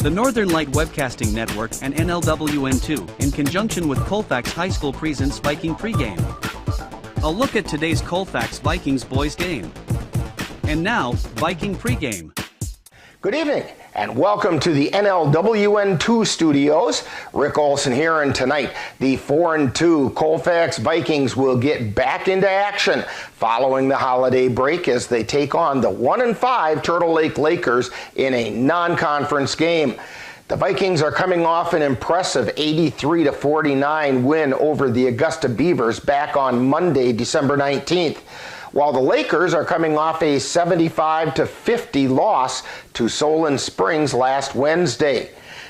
The Northern Light Webcasting Network and NLWN2, in conjunction with Colfax High School, presents Viking Pregame. A look at today's Colfax Vikings boys game. And now, Viking Pregame. Good evening, and welcome to the NLWN2 studios. Rick Olson here, and tonight, the 4-2 Colfax Vikings will get back into action following the holiday break as they take on the 1-5 Turtle Lake Lakers in a non-conference game. The Vikings are coming off an impressive 83-49 win over the Augusta Beavers back on Monday, December 19th. While the Lakers are coming off a 75-50 loss to Solon Springs last Wednesday.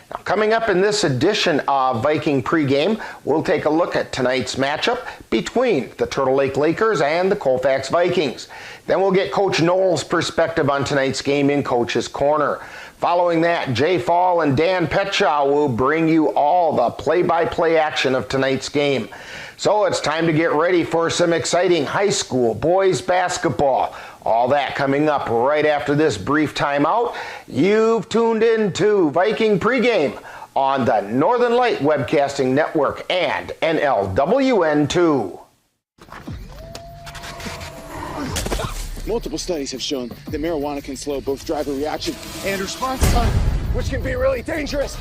Now, coming up in this edition of Viking Pregame, we'll take a look at tonight's matchup between the Turtle Lake Lakers and the Colfax Vikings. Then we'll get Coach Noel's perspective on tonight's game in Coach's Corner. Following that, Jay Fall and Dan Petshaw will bring you all the play-by-play action of tonight's game. So it's time to get ready for some exciting high school boys basketball. All that coming up right after this brief timeout. You've tuned in to Viking Pregame on the Northern Light Webcasting Network and NLWN2. Multiple studies have shown that marijuana can slow both driver reaction and response time, which can be really dangerous.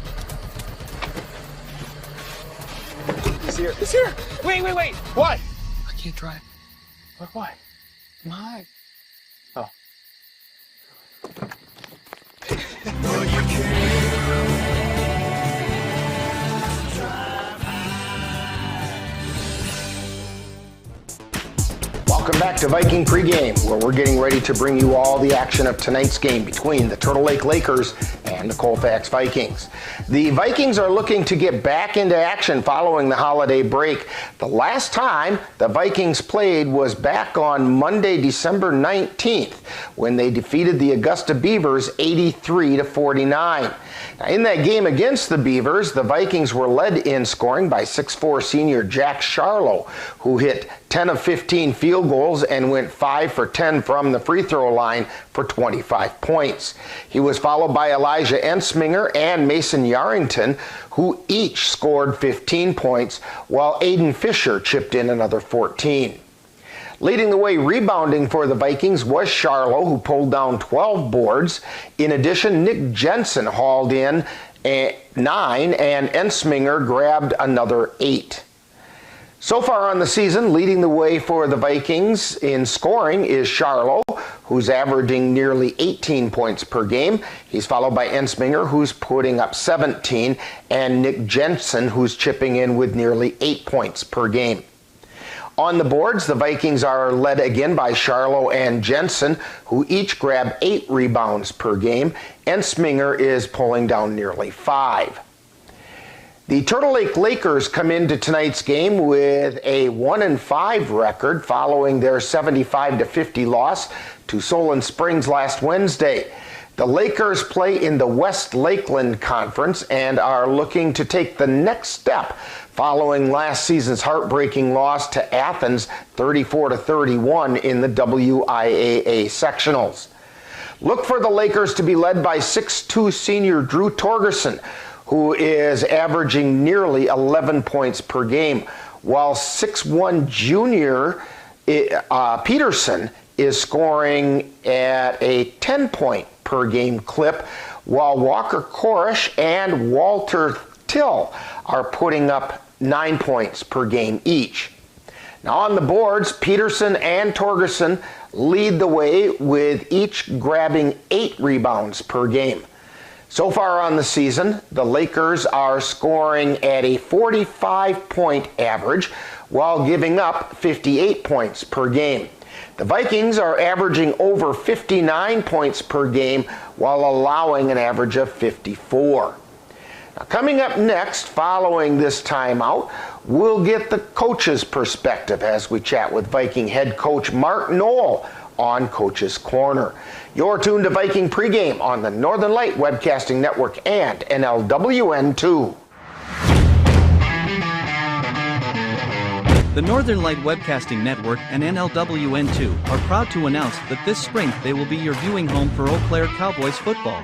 He's here. He's here. Wait. What? I can't drive. Why? My. Oh. No, you can't. Welcome back to Viking Pregame, where we're getting ready to bring you all the action of tonight's game between the Turtle Lake Lakers and the Colfax Vikings. The Vikings are looking to get back into action following the holiday break. The last time the Vikings played was back on Monday, December 19th, when they defeated the Augusta Beavers 83-49. Now, in that game against the Beavers, the Vikings were led in scoring by 6'4" senior Jack Charlo, who hit 10 of 15 field goals and went 5 for 10 from the free throw line for 25 points. He was followed by Elijah Ensminger and Mason Yarrington, who each scored 15 points, while Aiden Fisher chipped in another 14. Leading the way rebounding for the Vikings was Charlo, who pulled down 12 boards. In addition, Nick Jensen hauled in 9, and Ensminger grabbed another 8. So far on the season, leading the way for the Vikings in scoring is Charlo, who's averaging nearly 18 points per game. He's followed by Ensminger, who's putting up 17, and Nick Jensen, who's chipping in with nearly 8 points per game. On the boards, the Vikings are led again by Charlo and Jensen, who each grab 8 rebounds per game. Ensminger is pulling down nearly 5. The Turtle Lake Lakers come into tonight's game with a 1-5 record following their 75-50 loss to Solon Springs last Wednesday. The Lakers play in the West Lakeland Conference and are looking to take the next step following last season's heartbreaking loss to Athens 34-31 in the WIAA sectionals. Look for the Lakers to be led by 6'2" senior Drew Torgerson, who is averaging nearly 11 points per game, while 6'1" junior Peterson is scoring at a 10-point per game clip, while Walker Korish and Walter Till are putting up 9 points per game each. Now on the boards, Peterson and Torgerson lead the way with each grabbing 8 rebounds per game. So far on the season, the Lakers are scoring at a 45-point average while giving up 58 points per game. The Vikings are averaging over 59 points per game while allowing an average of 54. Now, coming up next, following this timeout, we'll get the coach's perspective as we chat with Viking head coach Mark Noel on Coach's Corner. You're tuned to Viking Pregame on the Northern Light Webcasting Network and NLWN2. The Northern Light Webcasting Network and NLWN2 are proud to announce that this spring they will be your viewing home for Eau Claire Cowboys football.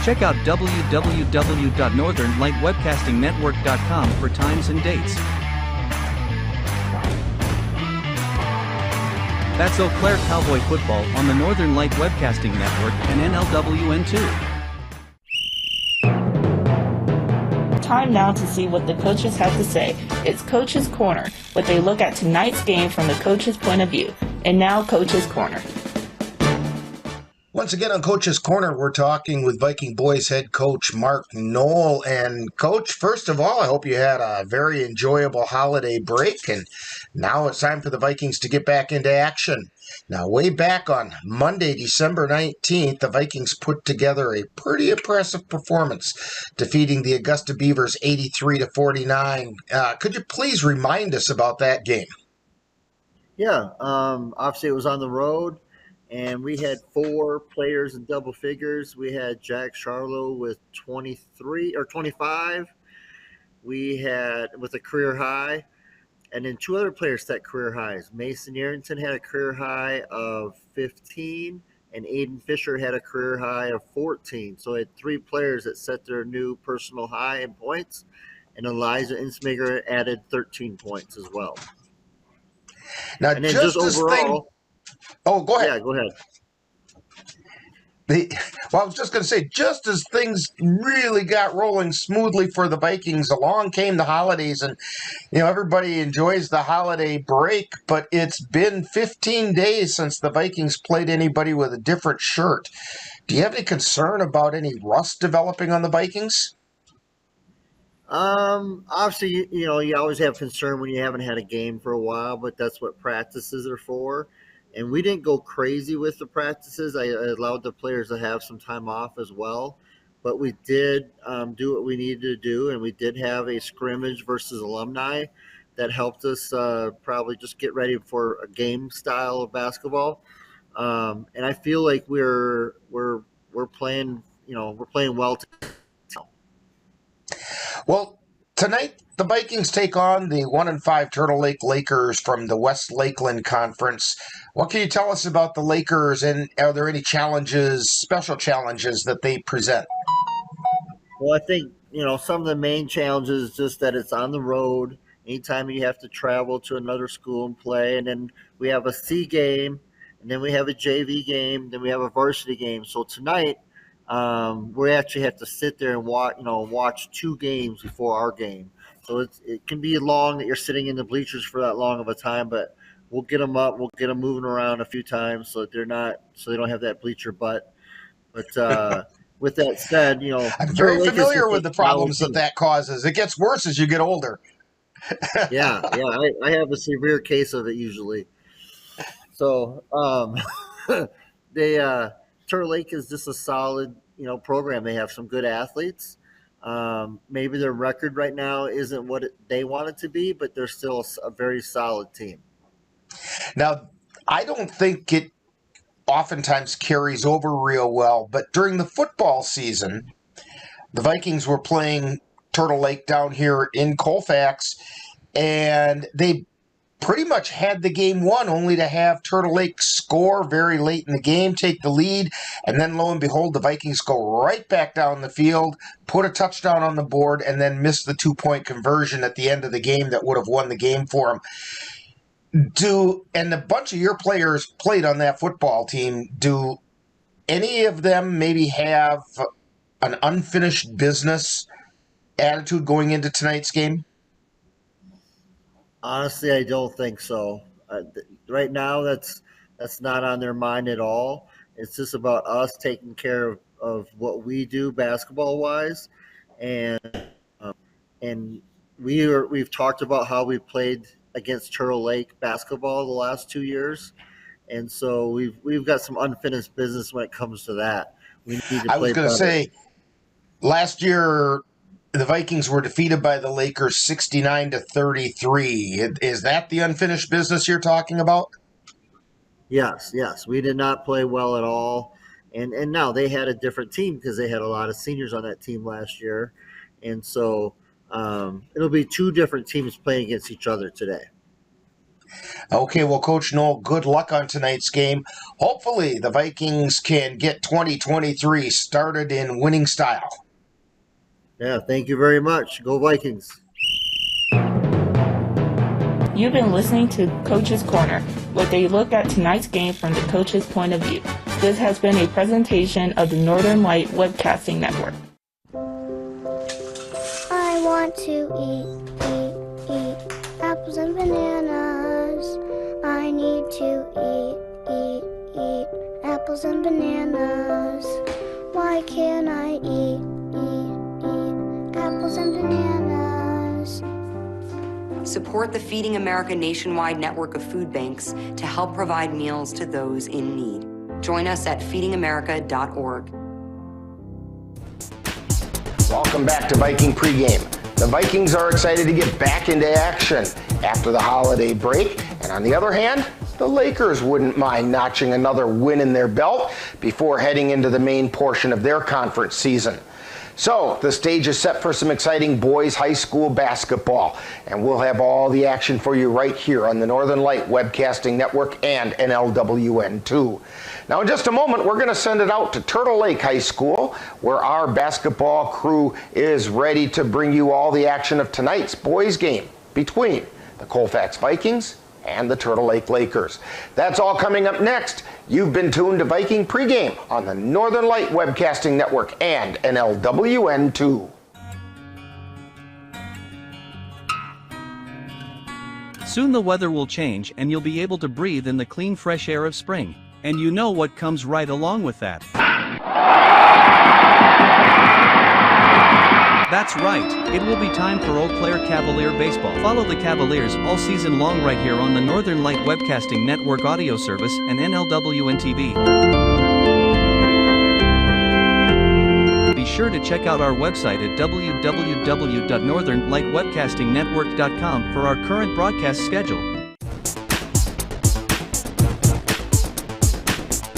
Check out www.northernlightwebcastingnetwork.com for times and dates. That's Eau Claire Cowboy football on the Northern Light Webcasting Network and NLWN2. Time now to see what the coaches have to say. It's Coach's Corner, what they look at tonight's game from the coach's point of view. And now, Coach's Corner. Once again on Coach's Corner, we're talking with Viking boys head coach Mark Knoll. And Coach, first of all, I hope you had a very enjoyable holiday break. And now it's time for the Vikings to get back into action. Now, way back on Monday, December 19th, the Vikings put together a pretty impressive performance, defeating the Augusta Beavers 83-49. Could you please remind us about that game? Yeah, obviously it was on the road. And we had 4 players in double figures. We had Jack Charlo with 23 or 25. We had with a career high. And then 2 other players set career highs. Mason Arrington had a career high of 15, and Aiden Fisher had a career high of 14. So we had 3 players that set their new personal high in points. And Eliza Insmiger added 13 points as well. Now, and then just overall. Oh, go ahead. Yeah, go ahead. Well, I was just going to say, just as things really got rolling smoothly for the Vikings, along came the holidays, and everybody enjoys the holiday break, but it's been 15 days since the Vikings played anybody with a different shirt. Do you have any concern about any rust developing on the Vikings? Obviously, you always have concern when you haven't had a game for a while, but that's what practices are for. And we didn't go crazy with the practices. I allowed the players to have some time off as well. But we did do what we needed to do, and we did have a scrimmage versus alumni that helped us probably just get ready for a game style of basketball. And I feel like we're playing, we're playing well. Well, tonight the Vikings take on the 1-5 Turtle Lake Lakers from the West Lakeland Conference. What can you tell us about the Lakers, and are there any challenges, special challenges that they present? Well, I think, some of the main challenges is just that it's on the road. Anytime you have to travel to another school and play, and then we have a C game, and then we have a JV game, then we have a varsity game. So tonight, we actually have to sit there and watch 2 games before our game. So it can be long that you're sitting in the bleachers for that long of a time, but we'll get them up, we'll get them moving around a few times so that they don't have that bleacher butt. But with that said, I'm very familiar with the problems that causes. It gets worse as you get older. yeah, I have a severe case of it usually. So Turtle Lake is just a solid, program. They have some good athletes. Maybe their record right now isn't what they want it to be, but they're still a very solid team. Now, I don't think it oftentimes carries over real well, but during the football season, the Vikings were playing Turtle Lake down here in Colfax, and they pretty much had the game won, only to have Turtle Lake score very late in the game, take the lead, and then lo and behold, the Vikings go right back down the field, put a touchdown on the board, and then miss the 2-point conversion at the end of the game that would have won the game for them. And a bunch of your players played on that football team. Do any of them maybe have an unfinished business attitude going into tonight's game? Honestly, I don't think so. Right now, that's not on their mind at all. It's just about us taking care of what we do basketball-wise, and we've talked about how we played against Turtle Lake basketball the last 2 years, and so we've got some unfinished business when it comes to that. We need to play. I was going to say, last year the Vikings were defeated by the Lakers 69-33. Is that the unfinished business you're talking about? Yes. We did not play well at all, and now they had a different team because they had a lot of seniors on that team last year, and so it'll be 2 different teams playing against each other today. Okay, well, Coach Noel, good luck on tonight's game. Hopefully, the Vikings can get 2023 started in winning style. Yeah, thank you very much. Go Vikings. You've been listening to Coach's Corner, with a look at tonight's game from the coach's point of view. This has been a presentation of the Northern Light Webcasting Network. I want to eat apples and bananas. I need to eat apples and bananas. Why can't I eat apples and bananas? Support the Feeding America nationwide network of food banks to help provide meals to those in need. Join us at feedingamerica.org. Welcome back to Viking Pregame. The Vikings are excited to get back into action after the holiday break. And on the other hand, the Lakers wouldn't mind notching another win in their belt before heading into the main portion of their conference season. So the stage is set for some exciting boys high school basketball, and we'll have all the action for you right here on the Northern Light Webcasting Network and NLWN 2. Now in just a moment, we're going to send it out to Turtle Lake High School, where our basketball crew is ready to bring you all the action of tonight's boys game between the Colfax Vikings and the Turtle Lake Lakers. That's all coming up next. You've been tuned to Viking Pregame on the Northern Light Webcasting Network and NLWN 2. Soon the weather will change and you'll be able to breathe in the clean fresh air of spring. And you know what comes right along with that. That's right, it will be time for Eau Claire Cavalier Baseball. Follow the Cavaliers all season long right here on the Northern Light Webcasting Network audio service and NLWN TV. Be sure to check out our website at www.northernlightwebcastingnetwork.com for our current broadcast schedule.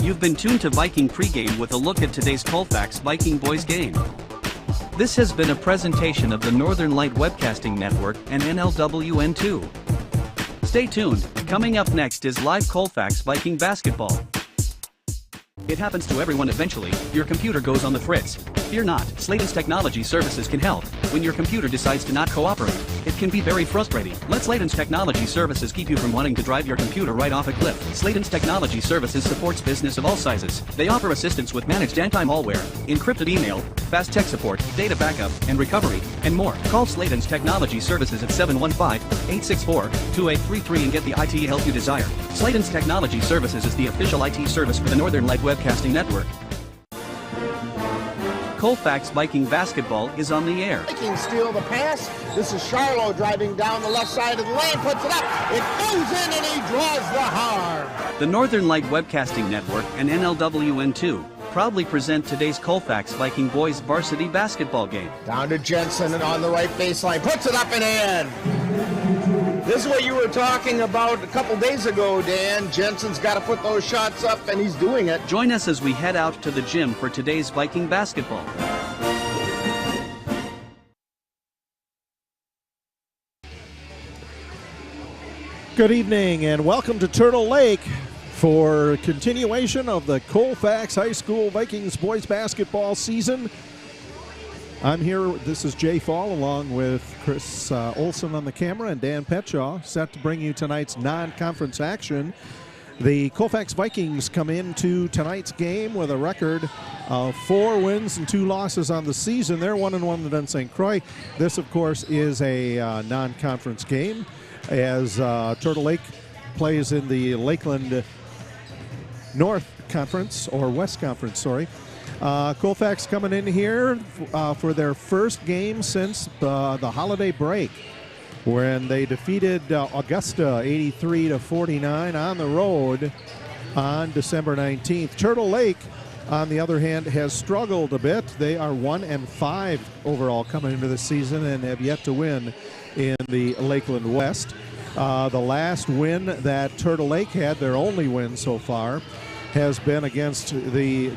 You've been tuned to Viking Pregame with a look at today's Colfax Viking Boys game. This has been a presentation of the Northern Light Webcasting Network and NLWN 2. Stay tuned, coming up next is live Colfax Viking basketball. It happens to everyone eventually, your computer goes on the fritz. Fear not, Sladen's Technology Services can help. When your computer decides to not cooperate, it can be very frustrating. Let Sladen's Technology Services keep you from wanting to drive your computer right off a cliff. Sladen's Technology Services supports business of all sizes. They offer assistance with managed anti-malware, encrypted email, fast tech support, data backup, and recovery, and more. Call Sladen's Technology Services at 715-864-2833 and get the IT help you desire. Sladen's Technology Services is the official IT service for the Northern Light Webcasting Network. Colfax Viking basketball is on the air. Vikings steal the pass. This is Charlo driving down the left side of the lane, puts it up. It goes in and he draws the harm. The Northern Light Webcasting Network and NLWN 2 proudly present today's Colfax Viking Boys varsity basketball game. Down to Jensen and on the right baseline, puts it up and in. This is what you were talking about a couple days ago, Dan. Jensen's got to put those shots up, and he's doing it. Join us as we head out to the gym for today's Viking basketball. Good evening and welcome to Turtle Lake for continuation of the Colfax High School Vikings boys basketball season. I'm here, this is Jay Fall, along with Chris Olson on the camera and Dan Petshaw, set to bring you tonight's non-conference action. The Colfax Vikings come into tonight's game with a record of 4 wins and 2 losses on the season. They're 1-1 against St. Croix. This, of course, is a non-conference game as Turtle Lake plays in the Lakeland North Conference, or West Conference, sorry. Colfax coming in here for their first game since the holiday break, when they defeated Augusta 83-49 on the road on December 19th. Turtle Lake, on the other hand, has struggled a bit. They are 1-5 overall coming into the season and have yet to win in the Lakeland West. The last win that Turtle Lake had, their only win so far, has been against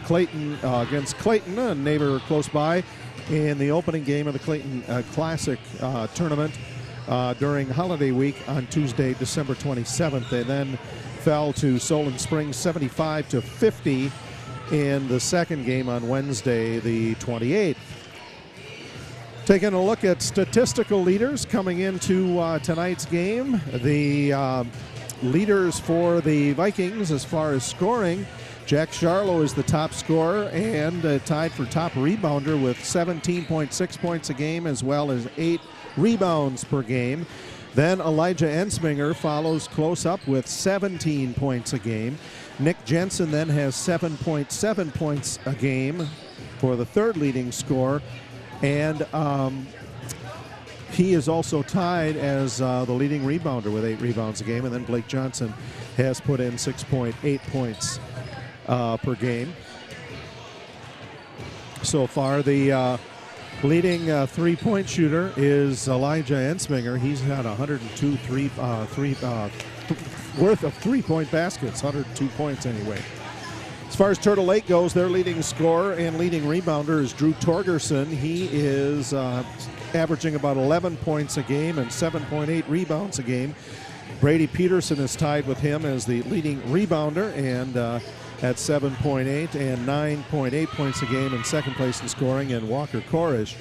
Clayton, a neighbor close by, in the opening game of the Clayton Classic tournament during holiday week on Tuesday, December 27th. They then fell to Solon Springs 75-50 in the second game on Wednesday, the 28th. Taking a look at statistical leaders coming into tonight's game. The leaders for the Vikings as far as scoring, Jack Charlo is the top scorer and tied for top rebounder with 17.6 points a game as well as 8 rebounds per game. Then Elijah Ensminger follows close up with 17 points a game. Nick Jensen then has 7.7 points a game for the third leading scorer. And he is also tied as the leading rebounder with 8 rebounds a game. And then Blake Johnson has put in 6.8 points per game. So far, the leading three-point shooter is Elijah Ensminger. He's had 102 worth of three-point baskets, 102 points anyway. As far as Turtle Lake goes, their leading scorer and leading rebounder is Drew Torgerson. He is averaging about 11 points a game and 7.8 rebounds a game. Brady Peterson is tied with him as the leading rebounder and at 7.8 and 9.8 points a game in second place in scoring. And Walker Korish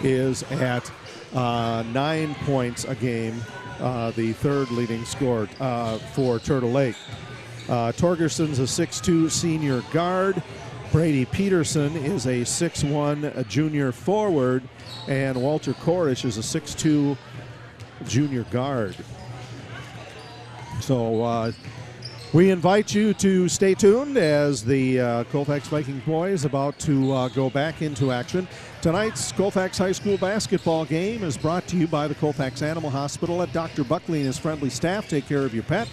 is at 9 points a game, the third leading scorer for Turtle Lake. Torgerson's a 6'2 senior guard. Brady Peterson is a 6'1 junior forward. And Walter Korish is a 6'2 junior guard. So we invite you to stay tuned as the Colfax Viking boys about to go back into action. Tonight's Colfax High School basketball game is brought to you by the Colfax Animal Hospital. Let Dr. Buckley and his friendly staff take care of your pet.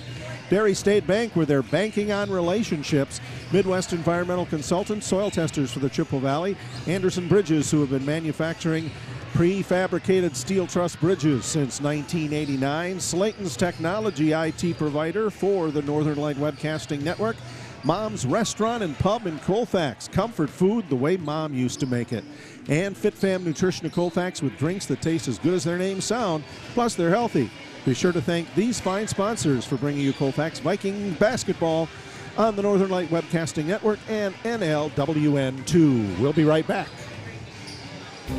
Dairy State Bank, where they're banking on relationships. Midwest Environmental Consultants, soil testers for the Chippewa Valley. Anderson Bridges, who have been manufacturing prefabricated steel truss bridges since 1989. Slayton's Technology IT provider for the Northern Light Webcasting Network. Mom's Restaurant and Pub in Colfax. Comfort food the way Mom used to make it. And FitFam Nutrition of Colfax with drinks that taste as good as their names sound, plus they're healthy. Be sure to thank these fine sponsors for bringing you Colfax Viking basketball on the Northern Light Webcasting Network and NLWN2. We'll be right back.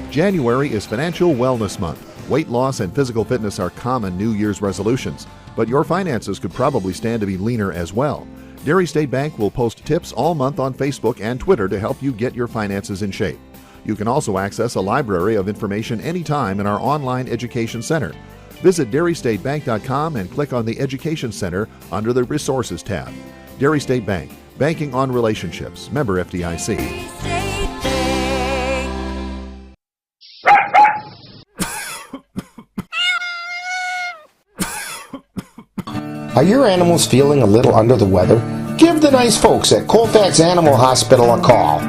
January is Financial Wellness Month. Weight loss and physical fitness are common New Year's resolutions, but your finances could probably stand to be leaner as well. Dairy State Bank will post tips all month on Facebook and Twitter to help you get your finances in shape. You can also access a library of information anytime in our online education center. Visit DairyStateBank.com and click on the Education Center under the Resources tab. Dairy State Bank, banking on relationships. Member FDIC. Are your animals feeling a little under the weather? Give the nice folks at Colfax Animal Hospital a call.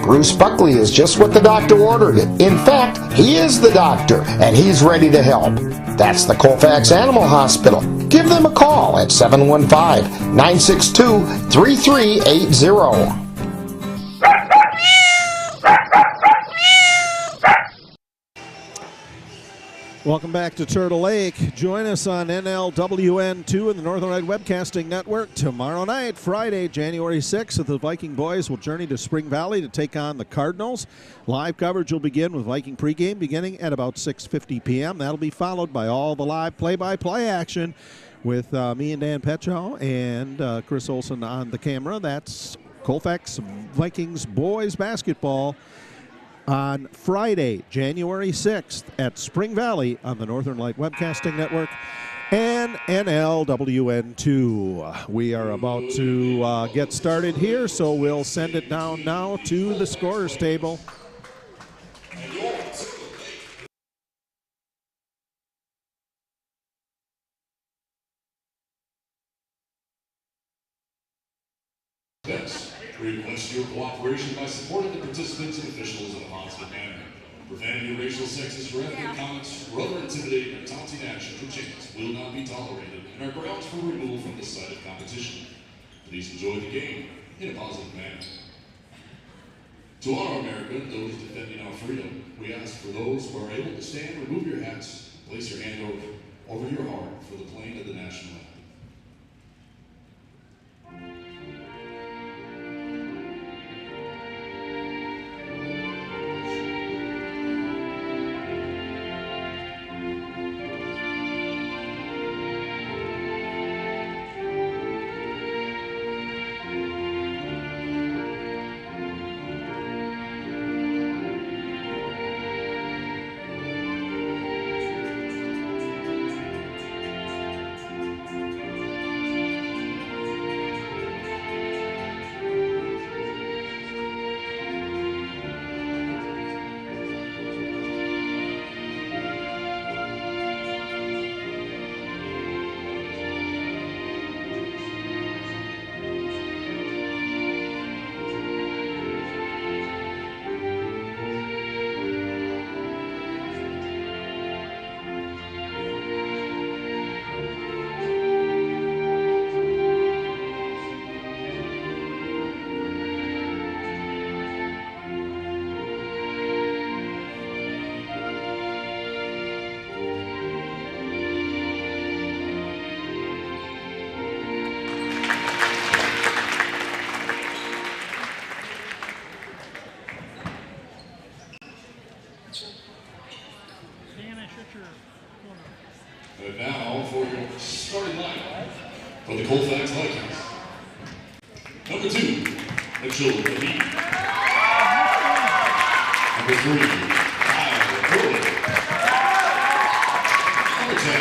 Bruce Buckley is just what the doctor ordered. In fact, he is the doctor, and he's ready to help. That's the Colfax Animal Hospital. Give them a call at 715-962-3380. Welcome back to Turtle Lake. Join us on NLWN2 and the Northern Light Webcasting Network tomorrow night, Friday, January 6th. The Viking boys will journey to Spring Valley to take on the Cardinals. Live coverage will begin with Viking pregame beginning at about 6:50 p.m. That'll be followed by all the live play-by-play action with me and Dan Petchow and Chris Olson on the camera. That's Colfax Vikings boys basketball on Friday, January 6th at Spring Valley on the Northern Light Webcasting Network and NLWN2. We are about to get started here, so we'll send it down now to the scorer's table. Next, we request your cooperation by supporting the participants and officials in a positive manner. Profanity, racial, sexist, or ethnic comments, or other intimidating or taunting actions or chants will not be tolerated and are grounds for removal from the site of competition. Please enjoy the game in a positive manner. To honor America and those defending our freedom, we ask for those who are able to stand, remove your hats, place your hand over over your heart for the playing of the national anthem. And now for your starting lineup for the Colfax Vikings. Number 2, Mitchell Levine. Number 3, Kyle Curley. Number 10,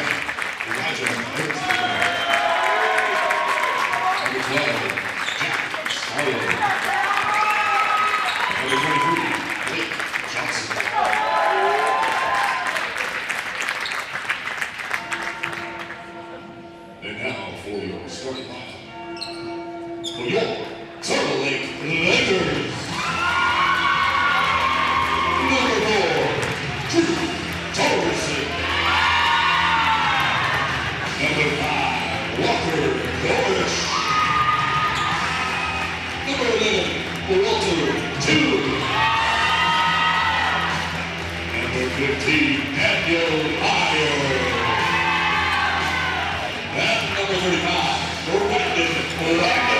Elijah Harrison. Number 12, Jack Starlow. Number 23, Blake Johnson. And now for your starting lineup for your Turtle Lake Lakers. Number 4, Drew Torgerson. Number 5, Walker Gorish. Number 11, Walter Toon. Number 15, Daniel Meyer. And number 35, Brandon Orlando.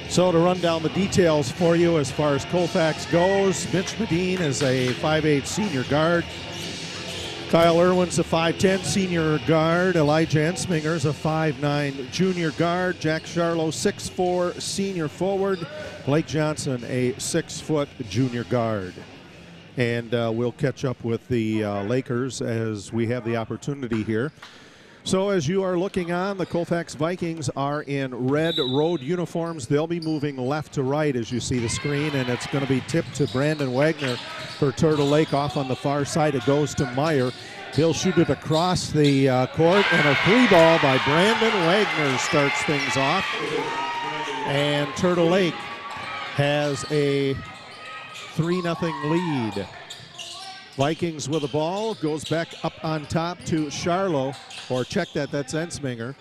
So to run down the details for you as far as Colfax goes, Mitch Medine is a 5'8" senior guard. Kyle Irwin's a 5'10" senior guard. Elijah Ensminger's a 5'9" junior guard. Jack Charlo, 6'4" senior forward. Blake Johnson, a 6' junior guard. And we'll catch up with the Lakers as we have the opportunity here. So as you are looking on, the Colfax Vikings are in red road uniforms. They'll be moving left to right as you see the screen, and it's going to be tipped to Brandon Wagner for Turtle Lake. Off on the far side, it goes to Meyer. He'll shoot it across the court, and a 3-ball by Brandon Wagner starts things off. And Turtle Lake has a 3-0 lead. Vikings with the ball, goes back up on top to Charlo, or check that, that's Ensminger.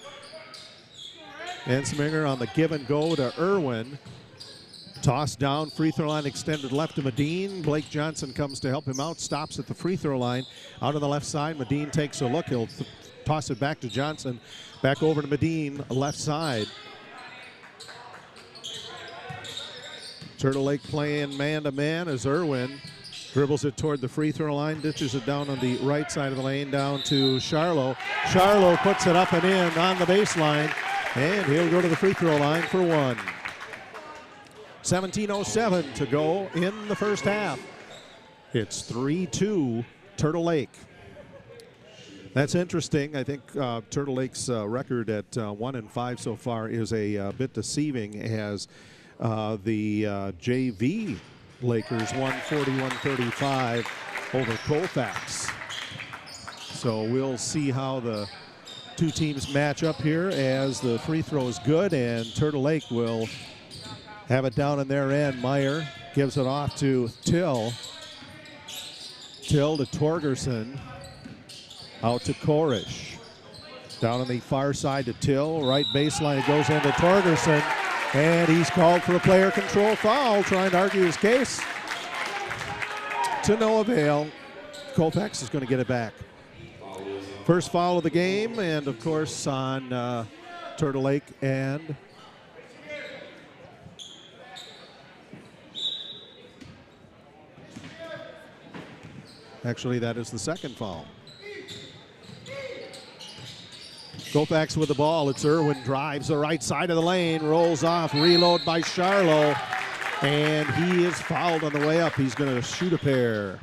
Ensminger on the give and go to Irwin. Toss down, free throw line extended left to Medine. Blake Johnson comes to help him out, stops at the free throw line. Out on the left side, Medine takes a look. He'll toss it back to Johnson. Back over to Medine, left side. Turtle Lake playing man-to-man as Irwin dribbles it toward the free throw line, ditches it down on the right side of the lane, down to Charlo. Charlo puts it up and in on the baseline, and he'll go to the free throw line for one. 17:07 to go in the first half. It's 3-2 Turtle Lake. That's interesting. I think Turtle Lake's record at 1-5 so far is a bit deceiving, as the JV Lakers won 41-35 over Colfax. So we'll see how the two teams match up here, as the free throw is good, and Turtle Lake will have it down in their end. Meyer gives it off to Till. Till to Torgerson. Out to Korish. Down on the far side to Till. Right baseline, it goes into Torgerson. And he's called for a player control foul, trying to argue his case. To no avail. Colfax is going to get it back. First foul of the game, and of course on Turtle Lake and actually that is the second foul. Colfax with the ball. It's Irwin, drives the right side of the lane, rolls off, reload by Charlo, and he is fouled on the way up. He's going to shoot a pair.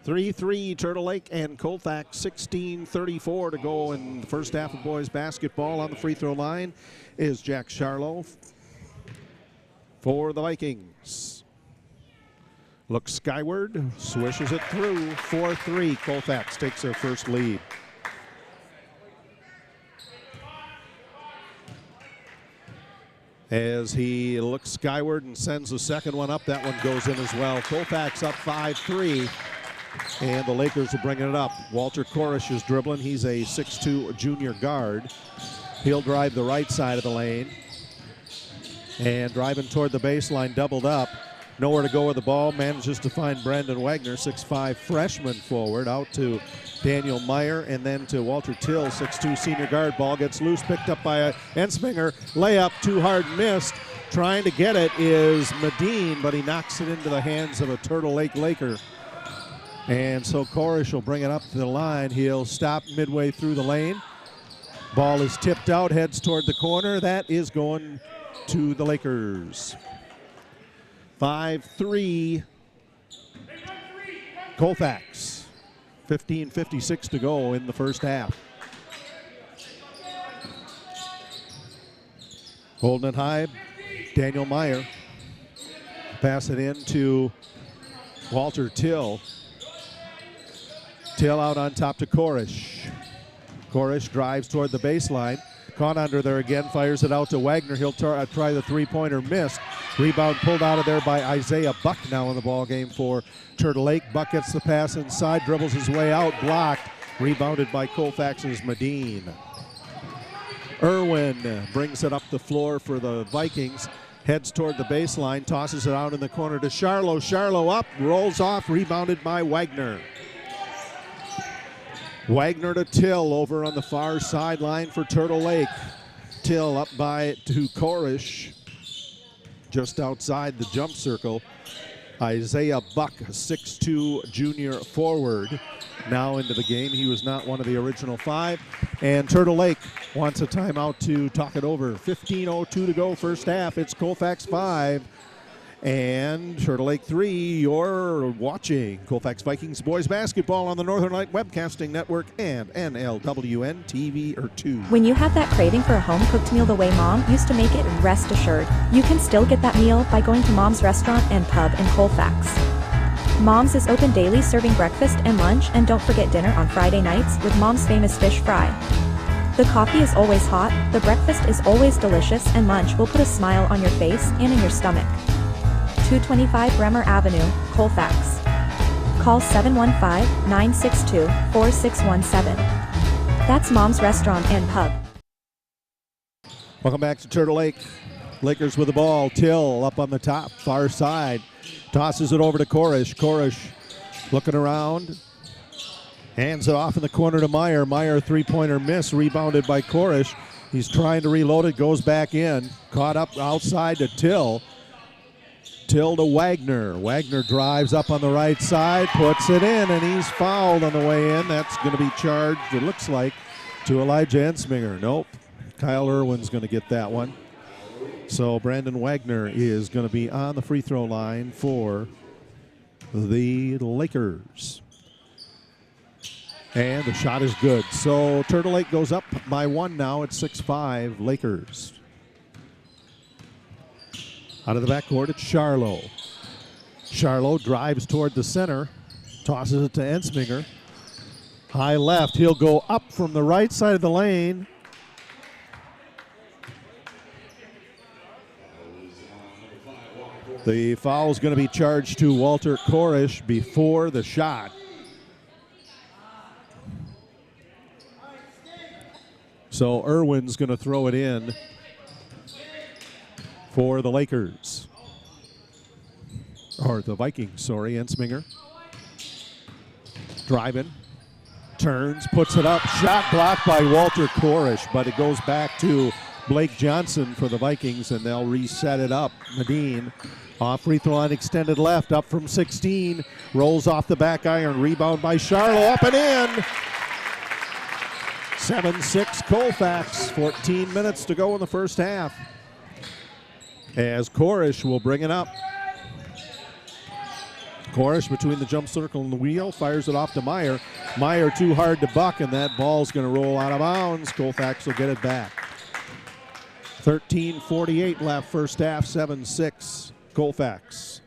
3-3 Turtle Lake and Colfax, 16:34 to go in the first half of boys basketball. On the free throw line is Jack Charlo for the Vikings. Looks skyward, swishes it through, 4-3. Colfax takes their first lead. As he looks skyward and sends the second one up, that one goes in as well. Colfax up 5-3, and the Lakers will bring it up. Walter Korish is dribbling. He's a 6'2 junior guard. He'll drive the right side of the lane, and driving toward the baseline, doubled up. Nowhere to go with the ball, manages to find Brandon Wagner, 6'5 freshman forward, out to Daniel Meyer, and then to Walter Till, 6'2 senior guard. Ball gets loose, picked up by Ensminger. Layup, too hard, missed. Trying to get it is Medine, but he knocks it into the hands of a Turtle Lake Laker. And so Korish will bring it up to the line. He'll stop midway through the lane. Ball is tipped out, heads toward the corner. That is going to the Lakers. 5-3 Colfax. 15:56 to go in the first half. Holding it high, Daniel Meyer. Pass it in to Walter Till. Till out on top to Korish. Korish drives toward the baseline. Caught under there again, fires it out to Wagner. He'll try the three-pointer, missed. Rebound pulled out of there by Isaiah Buck now in the ball game for Turtle Lake. Buck gets the pass inside, dribbles his way out, blocked. Rebounded by Colfax's Medine. Irwin brings it up the floor for the Vikings. Heads toward the baseline, tosses it out in the corner to Charlo. Charlo up, rolls off, rebounded by Wagner. Wagner to Till over on the far sideline for Turtle Lake. Till up by to Korish, just outside the jump circle. Isaiah Buck, 6'2 junior forward, now into the game. He was not one of the original five. And Turtle Lake wants a timeout to talk it over. 15:02 to go first half. It's Colfax 5 and Turtle Lake 3. You're watching Colfax Vikings Boys Basketball on the Northern Light Webcasting Network and NLWN TV 2. When you have that craving for a home-cooked meal the way Mom used to make it, rest assured, you can still get that meal by going to Mom's Restaurant and Pub in Colfax. Mom's is open daily, serving breakfast and lunch, and don't forget dinner on Friday nights with Mom's famous fish fry. The coffee is always hot, the breakfast is always delicious, and lunch will put a smile on your face and in your stomach. 225 Bremer Avenue, Colfax. Call 715-962-4617. That's Mom's Restaurant and Pub. Welcome back to Turtle Lake. Lakers with the ball. Till up on the top, far side. Tosses it over to Korish. Korish looking around. Hands it off in the corner to Meyer. Meyer, three-pointer miss, rebounded by Korish. He's trying to reload it, goes back in. Caught up outside to Till. Till to Wagner. Wagner drives up on the right side, puts it in, and he's fouled on the way in. That's going to be charged, it looks like, to Elijah Ensminger. Nope. Kyle Irwin's going to get that one. So Brandon Wagner is going to be on the free throw line for the Lakers. And the shot is good. So Turtle Lake goes up by one now. It's 6-5 Lakers. Out of the backcourt, it's Charlo. Charlo drives toward the center, tosses it to Ensminger. High left, he'll go up from the right side of the lane. The foul is going to be charged to Walter Korish before the shot. So Irwin's going to throw it in for the Lakers. Or the Vikings, sorry. Ensminger. Driving. Turns, puts it up. Shot blocked by Walter Korish, but it goes back to Blake Johnson for the Vikings, and they'll reset it up. Medine off free throw line, extended left, up from 16. Rolls off the back iron. Rebound by Charlo, up and in. 7-6 Colfax. 14 minutes to go in the first half. As Korish will bring it up. Korish between the jump circle and the wheel, fires it off to Meyer. Meyer too hard to buck, and that ball's going to roll out of bounds. Colfax will get it back. 13:48 left, first half, 7-6 Colfax.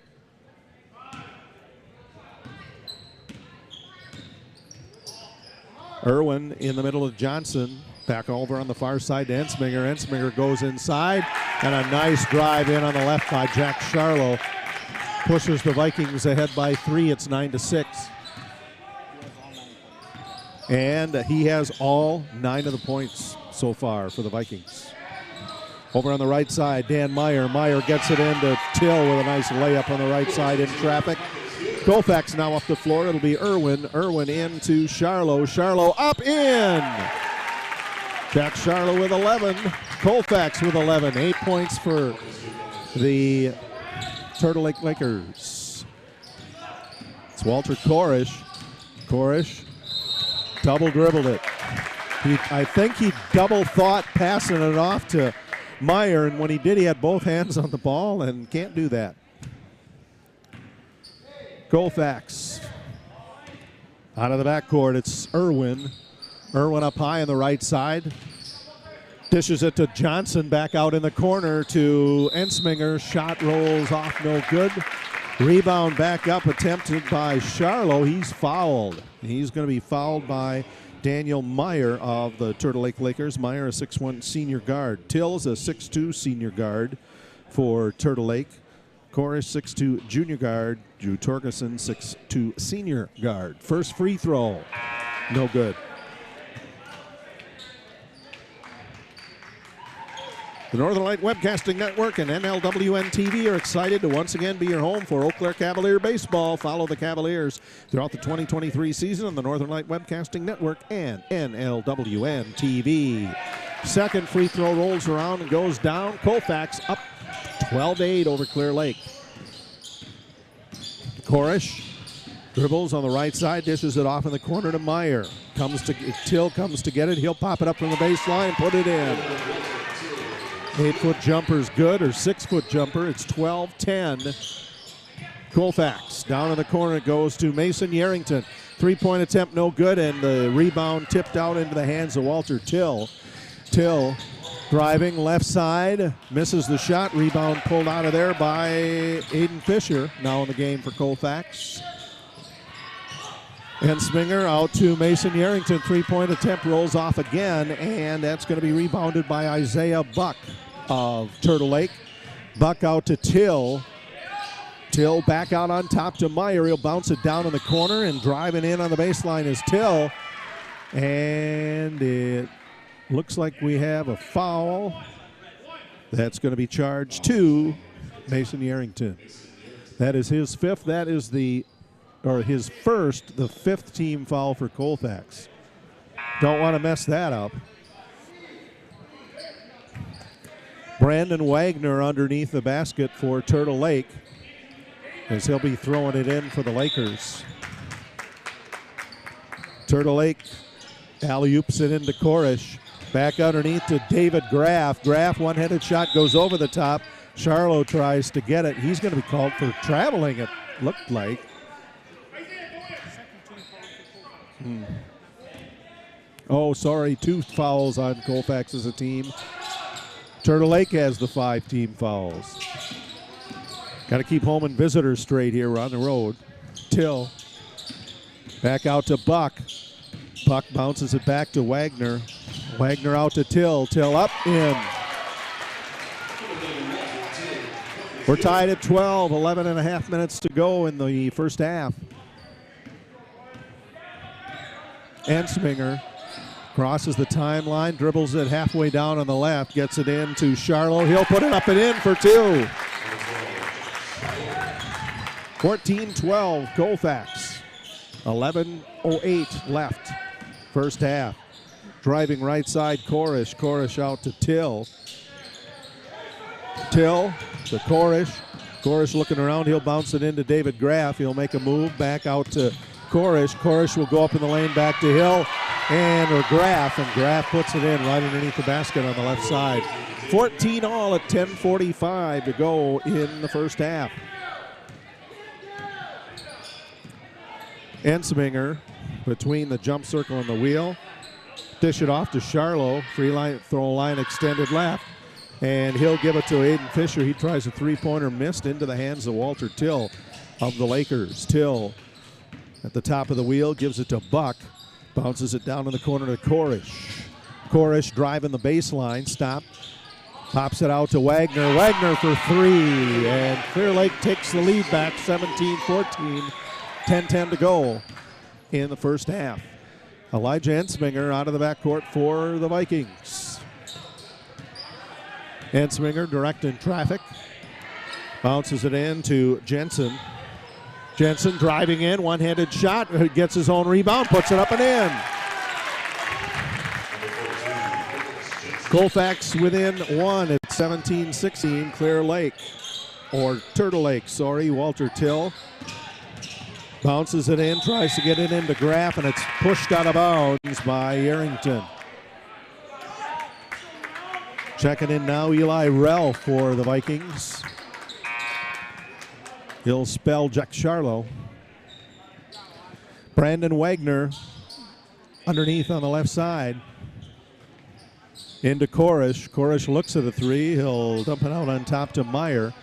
Irwin in the middle of Johnson. Back over on the far side to Ensminger. Ensminger goes inside, and a nice drive in on the left by Jack Charlo. Pushes the Vikings ahead by 3. It's 9-6. And he has all 9 of the points so far for the Vikings. Over on the right side, Dan Meyer. Meyer gets it into Till with a nice layup on the right side in traffic. Colfax now off the floor. It'll be Irwin. Irwin into Charlo. Charlo up in. Jack Charlo with 11. Colfax with 11. 8 points for the Turtle Lake Lakers. It's Walter Korish. Korish double dribbled it. I think he double thought passing it off to Meyer, and when he did, he had both hands on the ball and can't do that. Colfax out of the backcourt. It's Irwin. Irwin up high on the right side. Dishes it to Johnson, back out in the corner to Ensminger. Shot rolls off, no good. Rebound back up, attempted by Charlo. He's fouled. He's going to be fouled by Daniel Meyer of the Turtle Lake Lakers. Meyer, a 6'1 senior guard. Till's a 6'2 senior guard for Turtle Lake. Korish, 6'2 junior guard. Drew Torgerson, 6'2 senior guard. First free throw, no good. The Northern Light Webcasting Network and NLWN TV are excited to once again be your home for Eau Claire Cavalier baseball. Follow the Cavaliers throughout the 2023 season on the Northern Light Webcasting Network and NLWN TV. Second free throw rolls around and goes down. Colfax up 12-8 over Clear Lake. Korish dribbles on the right side, dishes it off in the corner to Meyer. Till comes to get it. He'll pop it up from the baseline, put it in. 8-foot jumper's good, or 6-foot jumper. It's 12-10. Colfax down in the corner, it goes to Mason Yarrington. 3-point attempt, no good, and the rebound tipped out into the hands of Walter Till. Till driving left side, misses the shot. Rebound pulled out of there by Aiden Fisher, now in the game for Colfax. Ensminger out to Mason Yarrington. 3-point attempt rolls off again, and that's going to be rebounded by Isaiah Buck of Turtle Lake. Buck out to Till. Till back out on top to Meyer. He'll bounce it down in the corner, and driving in on the baseline is Till. And it looks like we have a foul. That's going to be charged to Mason Yarrington. That is his fifth. That is his first, the fifth team foul for Colfax. Don't want to mess that up. Brandon Wagner underneath the basket for Turtle Lake, as he'll be throwing it in for the Lakers. Turtle Lake alley-oops it into Korish. Back underneath to David Graff. Graff, one-headed shot, goes over the top. Charlo tries to get it. He's going to be called for traveling, it looked like. Oh, sorry, 2 fouls on Colfax as a team. Turtle Lake has the 5 team fouls. Got to keep home and visitors straight here. We're on the road. Till. Back out to Buck. Buck bounces it back to Wagner. Wagner out to Till. Till up, in. We're tied at 12. 11 and a half minutes to go in the first half. Ensminger. Crosses the timeline, dribbles it halfway down on the left, gets it in to Charlo. He'll put it up and in for 2. 14-12, Colfax. 11:08 left, first half. Driving right side, Korish. Korish out to Till. Till to Korish. Korish looking around. He'll bounce it into David Graff. He'll make a move back out to Korish. Korish will go up in the lane back to Hill and Graff. And Graff puts it in right underneath the basket on the left side. 14 all at 10:45 to go in the first half. Ensminger between the jump circle and the wheel. Dish it off to Charlo. Free line, throw line extended left. And he'll give it to Aiden Fisher. He tries a three-pointer, missed into the hands of Walter Till of the Lakers. Till at the top of the wheel, gives it to Buck. Bounces it down in the corner to Korish. Korish driving the baseline, stop. Pops it out to Wagner. Wagner for 3. And Clear Lake takes the lead back, 17-14. 10-10 to go in the first half. Elijah Ensminger out of the backcourt for the Vikings. Ensminger directing traffic. Bounces it in to Jensen. Jensen driving in, one-handed shot, gets his own rebound, puts it up and in. Colfax within 1 at 17-16, Clear Lake, or Turtle Lake, sorry, Walter Till. Bounces it in, tries to get it into Graff, and it's pushed out of bounds by Arrington. Checking in now, Eli Rell for the Vikings. He'll spell Jack Charlo. Brandon Wagner underneath on the left side. Into Korish. Korish looks at a 3. He'll dump it out on top to Meyer.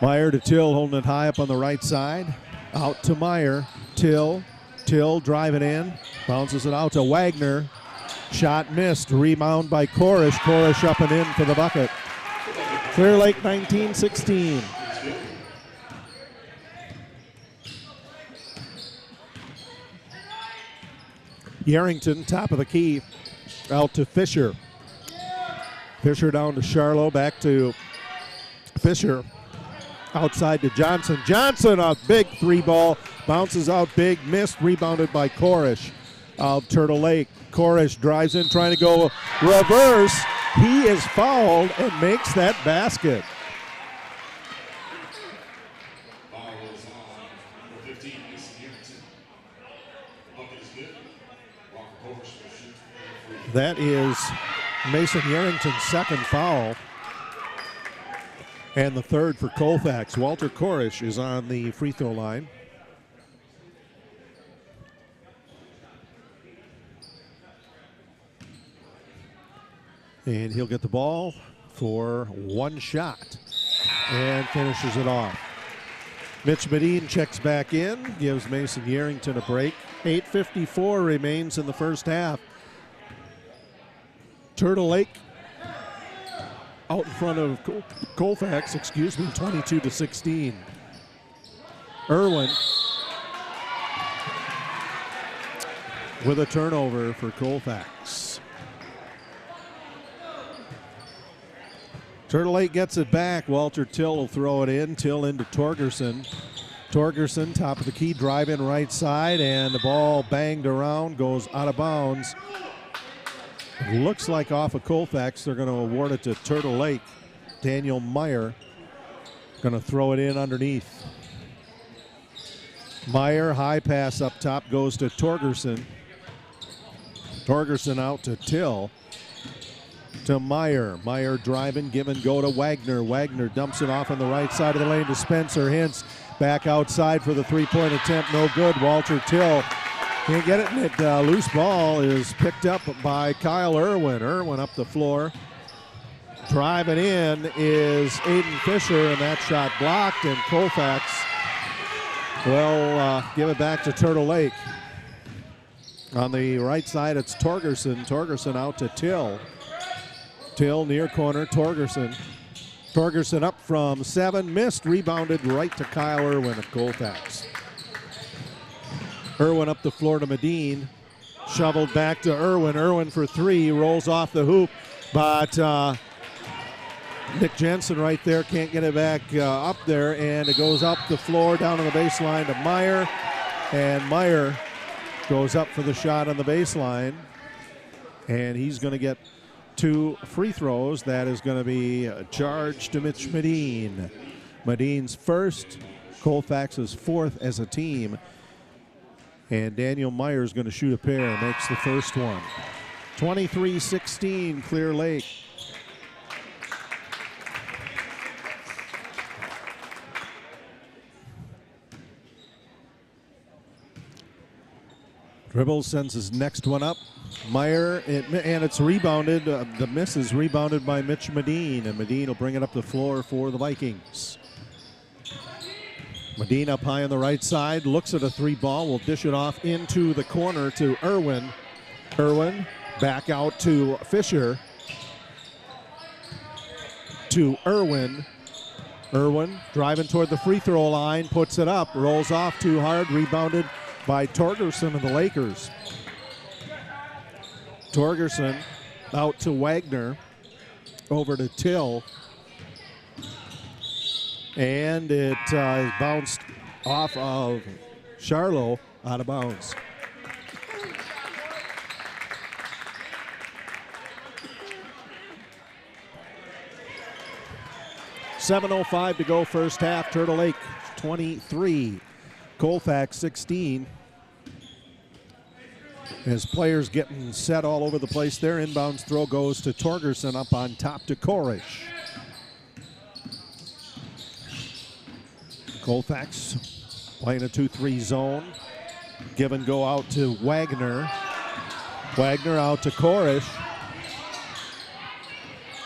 Meyer to Till, holding it high up on the right side. Out to Meyer. Till driving in. Bounces it out to Wagner. Shot missed. Rebound by Korish. Korish up and in for the bucket. Clear Lake 19-16. Yarrington, top of the key, out to Fisher. Fisher down to Charlo, back to Fisher. Outside to Johnson. Johnson, a big 3-ball, bounces out big, missed, rebounded by Korish of Turtle Lake. Korish drives in, trying to go reverse. He is fouled and makes that basket. That is Mason Yarrington's second foul. And the third for Colfax. Walter Korish is on the free throw line. And he'll get the ball for one shot and finishes it off. Mitch Medine checks back in, gives Mason Yarrington a break. 8:54 remains in the first half. Turtle Lake out in front of Colfax, 22-16. Irwin with a turnover for Colfax. Turtle Lake gets it back. Walter Till will throw it in. Till into Torgerson. Torgerson, top of the key, drive in right side, and the ball banged around, goes out of bounds. Looks like off of Colfax, they're going to award it to Turtle Lake. Daniel Meyer going to throw it in underneath. Meyer, high pass up top, goes to Torgerson. Torgerson out to Till. To Meyer. Meyer driving, give and go to Wagner. Wagner dumps it off on the right side of the lane to Spencer Hintz. Back outside for the three-point attempt, no good. Walter Till can't get it, and it loose ball is picked up by Kyle Irwin. Irwin up the floor. Driving in is Aiden Fisher, and that shot blocked, and Colfax will give it back to Turtle Lake. On the right side, it's Torgerson. Torgerson out to Till. Till near corner, Torgerson. Torgerson up from 7, missed, rebounded right to Kyle Irwin of Colfax. Irwin up the floor to Medine. Shoveled back to Irwin. Irwin for three. Rolls off the hoop. But Nick Jensen right there can't get it back up there. And it goes up the floor down on the baseline to Meyer. And Meyer goes up for the shot on the baseline. And he's going to get 2 free throws. That is going to be a charge to Mitch Medine. Medine's first, Colfax's fourth as a team. And Daniel Meyer is going to shoot a pair, makes the first one. 23-16, Clear Lake. Dribbles, sends his next one up. Meyer, and it's rebounded. The miss is rebounded by Mitch Medine, and Medine will bring it up the floor for the Vikings. Medine up high on the right side, looks at a 3 ball, will dish it off into the corner to Irwin. Irwin back out to Fisher. To Irwin. Irwin driving toward the free throw line, puts it up, rolls off too hard, rebounded by Torgerson of the Lakers. Torgerson out to Wagner, over to Till. And it bounced off of Charlo, out of bounds. .7:05 to go first half. Turtle Lake 23, Colfax 16. As players getting set all over the place, their inbounds throw goes to Torgerson up on top to Korish. Colfax playing a 2-3 zone. Give and go out to Wagner. Wagner out to Korish.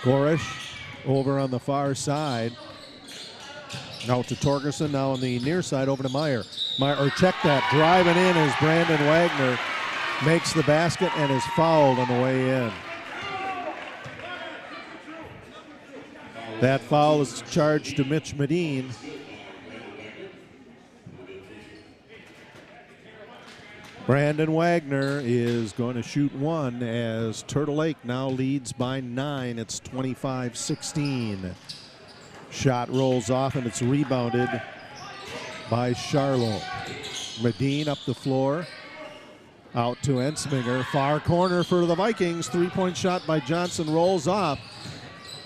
Korish over on the far side. Out to Torgerson, now on the near side over to Meyer. Meyer, check that, driving in is Brandon Wagner. Makes the basket and is fouled on the way in. That foul is charged to Mitch Medine. Brandon Wagner is going to shoot one as Turtle Lake now leads by 9. It's 25-16. Shot rolls off and it's rebounded by Charlo. Medine up the floor. Out to Ensminger. Far corner for the Vikings. 3-point shot by Johnson rolls off.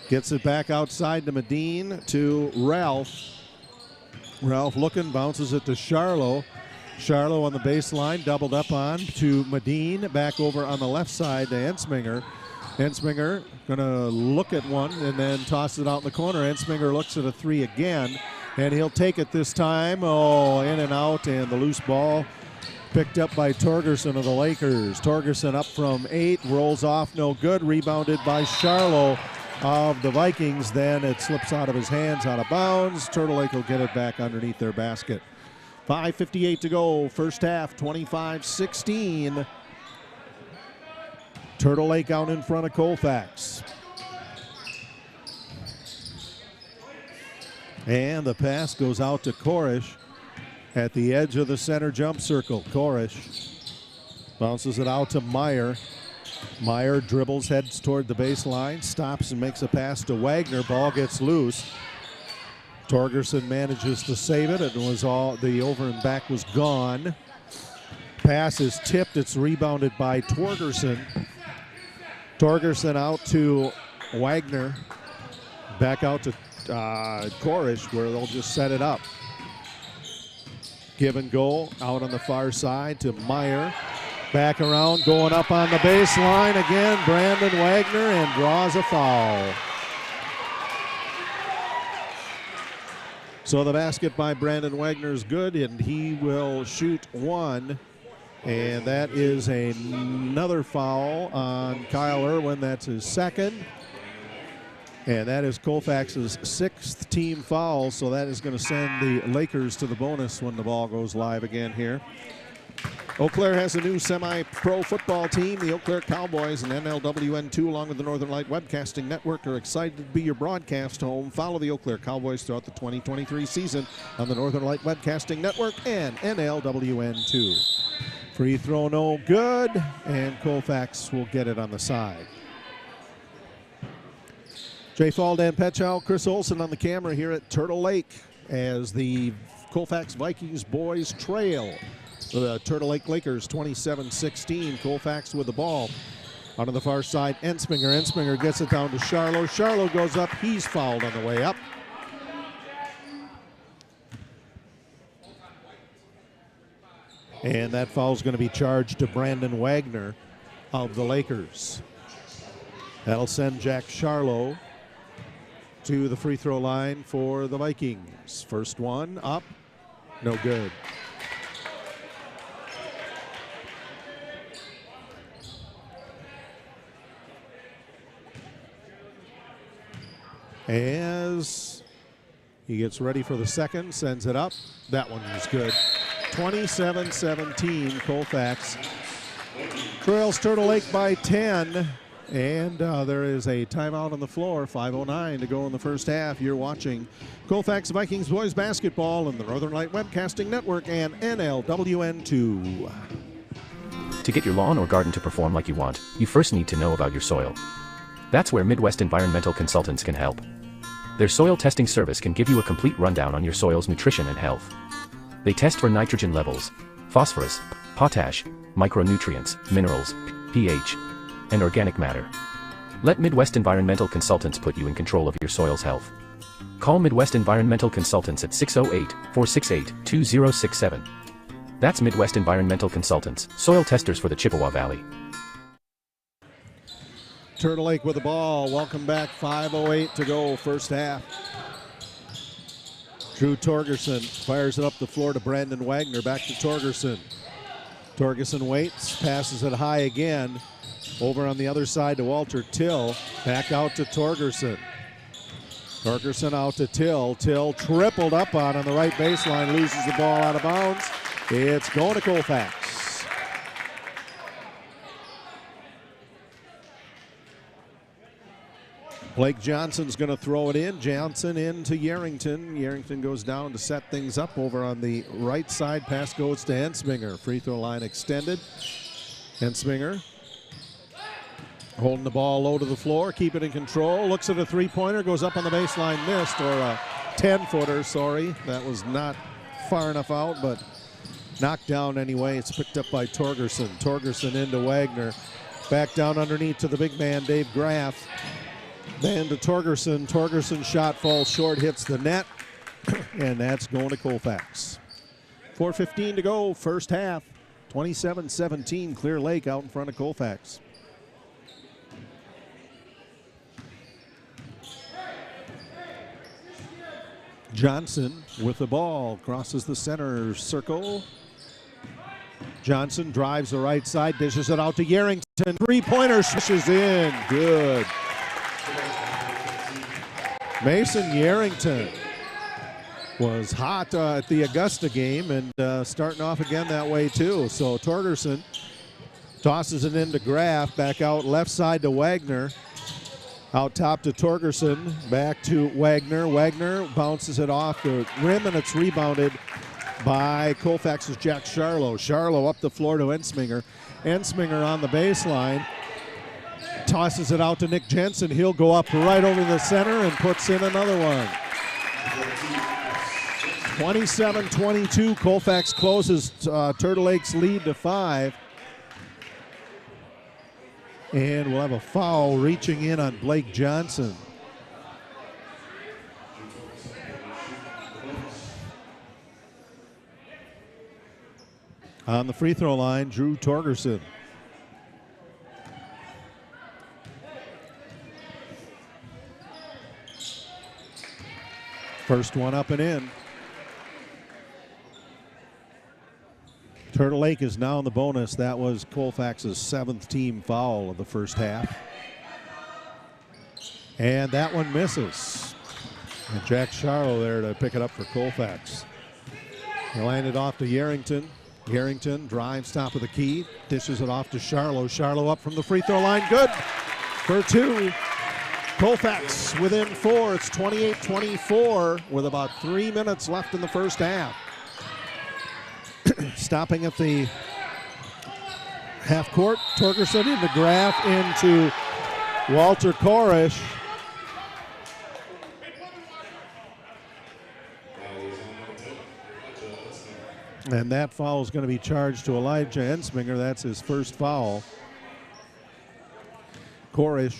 Gets it back outside to Medine to Ralph. Ralph looking, bounces it to Charlo. Charlo on the baseline, doubled up on to Medine. Back over on the left side to Ensminger. Ensminger gonna look at one and then toss it out in the corner. Ensminger looks at a 3 again, and he'll take it this time. Oh, in and out, and the loose ball picked up by Torgerson of the Lakers. Torgerson up from 8, rolls off, no good. Rebounded by Charlo of the Vikings. Then it slips out of his hands, out of bounds. Turtle Lake will get it back underneath their basket. 5:58 to go, first half, 25-16. Turtle Lake out in front of Colfax. And the pass goes out to Korish at the edge of the center jump circle. Korish bounces it out to Meyer. Meyer dribbles, heads toward the baseline, stops and makes a pass to Wagner. Ball gets loose. Torgerson manages to save it. It was all, the over and back was gone. Pass is tipped. It's rebounded by Torgerson. Torgerson out to Wagner. Back out to Korish, where they'll just set it up. Give and go out on the far side to Meyer. Back around, going up on the baseline again. Brandon Wagner, and draws a foul. So the basket by Brandon Wagner is good, and he will shoot one. And that is another foul on Kyle Irwin. That's his second. And that is Colfax's 6th team foul. So that is going to send the Lakers to the bonus when the ball goes live again here. Eau Claire has a new semi-pro football team. The Eau Claire Cowboys and NLWN 2, along with the Northern Light Webcasting Network, are excited to be your broadcast home. Follow the Eau Claire Cowboys throughout the 2023 season on the Northern Light Webcasting Network and NLWN 2. Free throw no good, and Colfax will get it on the side. Jay Fall, Dan Petchow, Chris Olson on the camera here at Turtle Lake as the Colfax Vikings boys trail the Turtle Lake Lakers 27-16. Colfax with the ball. On the far side, Ensminger. Ensminger gets it down to Charlo. Charlo goes up. He's fouled on the way up. And that foul is going to be charged to Brandon Wagner of the Lakers. That'll send Jack Charlo to the free throw line for the Vikings. First one up, no good. As he gets ready for the second, sends it up. That one is good. 27-17, Colfax trails Turtle Lake by 10. And there is a timeout on the floor, 5:09 to go in the first half. You're watching Colfax Vikings Boys Basketball on the Northern Light Webcasting Network and NLWN2. To get your lawn or garden to perform like you want, you first need to know about your soil. That's where Midwest Environmental Consultants can help. Their soil testing service can give you a complete rundown on your soil's nutrition and health. They test for nitrogen levels, phosphorus, potash, micronutrients, minerals, pH, and organic matter. Let Midwest Environmental Consultants put you in control of your soil's health. Call Midwest Environmental Consultants at 608-468-2067. That's Midwest Environmental Consultants, soil testers for the Chippewa Valley. Turtle Lake with the ball. Welcome back. 5:08 to go, first half. Drew Torgerson fires it up the floor to Brandon Wagner. Back to Torgerson. Torgerson waits, passes it high again. Over on the other side to Walter Till. Back out to Torgerson. Torgerson out to Till. Till tripled up on the right baseline. Loses the ball out of bounds. It's going to Colfax. Blake Johnson's going to throw it in. Johnson into Yarrington. Yarrington goes down to set things up over on the right side. Pass goes to Ensminger. Free throw line extended. Ensminger holding the ball low to the floor, keep it in control. Looks at a three-pointer, goes up on the baseline, missed, or a 10-footer, sorry. That was not far enough out, but knocked down anyway. It's picked up by Torgerson. Torgerson into Wagner. Back down underneath to the big man, Dave Graff. Then to Torgerson. Torgerson's shot falls short, hits the net, and that's going to Colfax. 4:15 to go, first half. 27-17, Clear Lake out in front of Colfax. Johnson with the ball, crosses the center circle. Johnson drives the right side, dishes it out to Yarrington. Three-pointer swishes in, good. Mason Yarrington was hot at the Augusta game and starting off again that way too. So Torgerson tosses it into Graff, back out left side to Wagner. Out top to Torgerson, back to Wagner. Wagner bounces it off the rim, and it's rebounded by Colfax's Jack Charlo. Charlo up the floor to Ensminger. Ensminger on the baseline, tosses it out to Nick Jensen. He'll go up right over the center and puts in another one. 27-22, Colfax closes Turtle Lake's lead to 5. And we'll have a foul reaching in on Blake Johnson. On the free throw line, Drew Torgerson. First one up and in. Turtle Lake is now in the bonus. That was Colfax's 7th team foul of the first half. And that one misses. And Jack Charlo there to pick it up for Colfax. He landed off to Yarrington. Yarrington drives top of the key, dishes it off to Charlo. Charlo up from the free throw line, good for 2. Colfax within 4. It's 28-24 with about 3 minutes left in the first half. Stopping at the Half court, Torgerson into Graff, into Walter Korish. And that foul is going to be charged to Elijah Ensminger. That's his first foul. Korish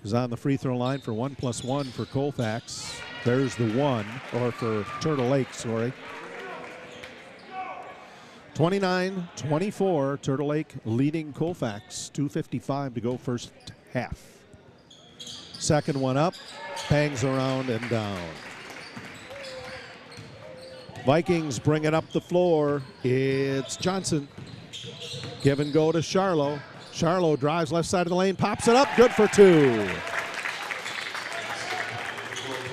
is on the free throw line for 1+1 for Colfax. There's the one, or for Turtle Lake, sorry. 29-24, Turtle Lake leading Colfax. 2:55 to go first half. Second one up, bangs around and down. Vikings bring it up the floor. It's Johnson. Give and go to Charlo. Charlo drives left side of the lane, pops it up, good for two.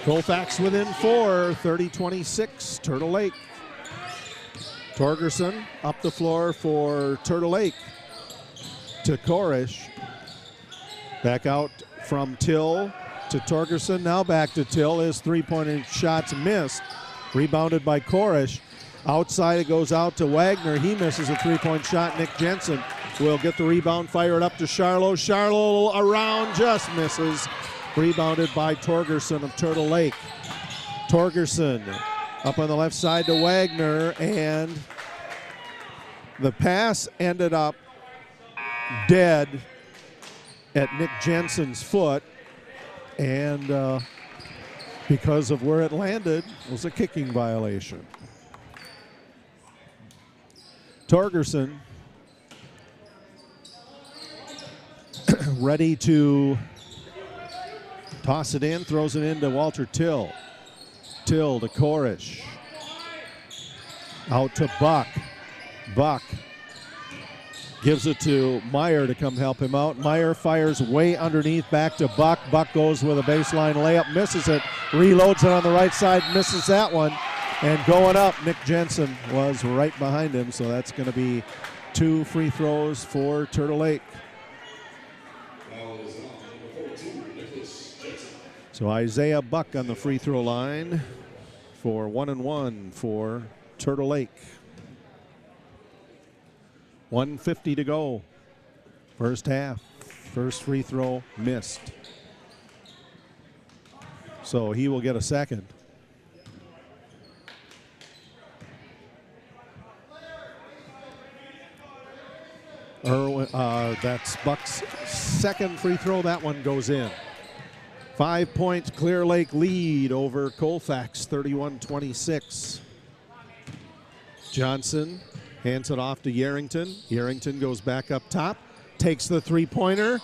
Colfax within 4, 30-26, Turtle Lake. Torgerson up the floor for Turtle Lake to Korish. Back out from Till to Torgerson, now back to Till. His three-pointer shots missed. Rebounded by Korish. Outside it goes out to Wagner. He misses a three-point shot. Nick Jensen will get the rebound, fire it up to Charlo. Charlo around, just misses. Rebounded by Torgerson of Turtle Lake. Torgerson up on the left side to Wagner, and the pass ended up dead at Nick Jensen's foot, and because of where it landed, it was a kicking violation. Torgerson ready to toss it in, throws it into Walter Till. Till to Korish. Out to Buck. Buck gives it to Meyer to come help him out. Meyer fires way underneath, back to Buck. Buck goes with a baseline layup, misses it, reloads it on the right side, misses that one. And going up, Nick Jensen was right behind him, so that's going to be 2 free throws for Turtle Lake. So Isaiah Buck on the free throw line for 1-1 for Turtle Lake. 1:50 to go. First half. First free throw missed. So he will get a second. That's Buck's second free throw. That one goes in. 5-point Clear Lake lead over Colfax, 31-26. Johnson hands it off to Yarrington. Yarrington goes back up top, takes the three-pointer.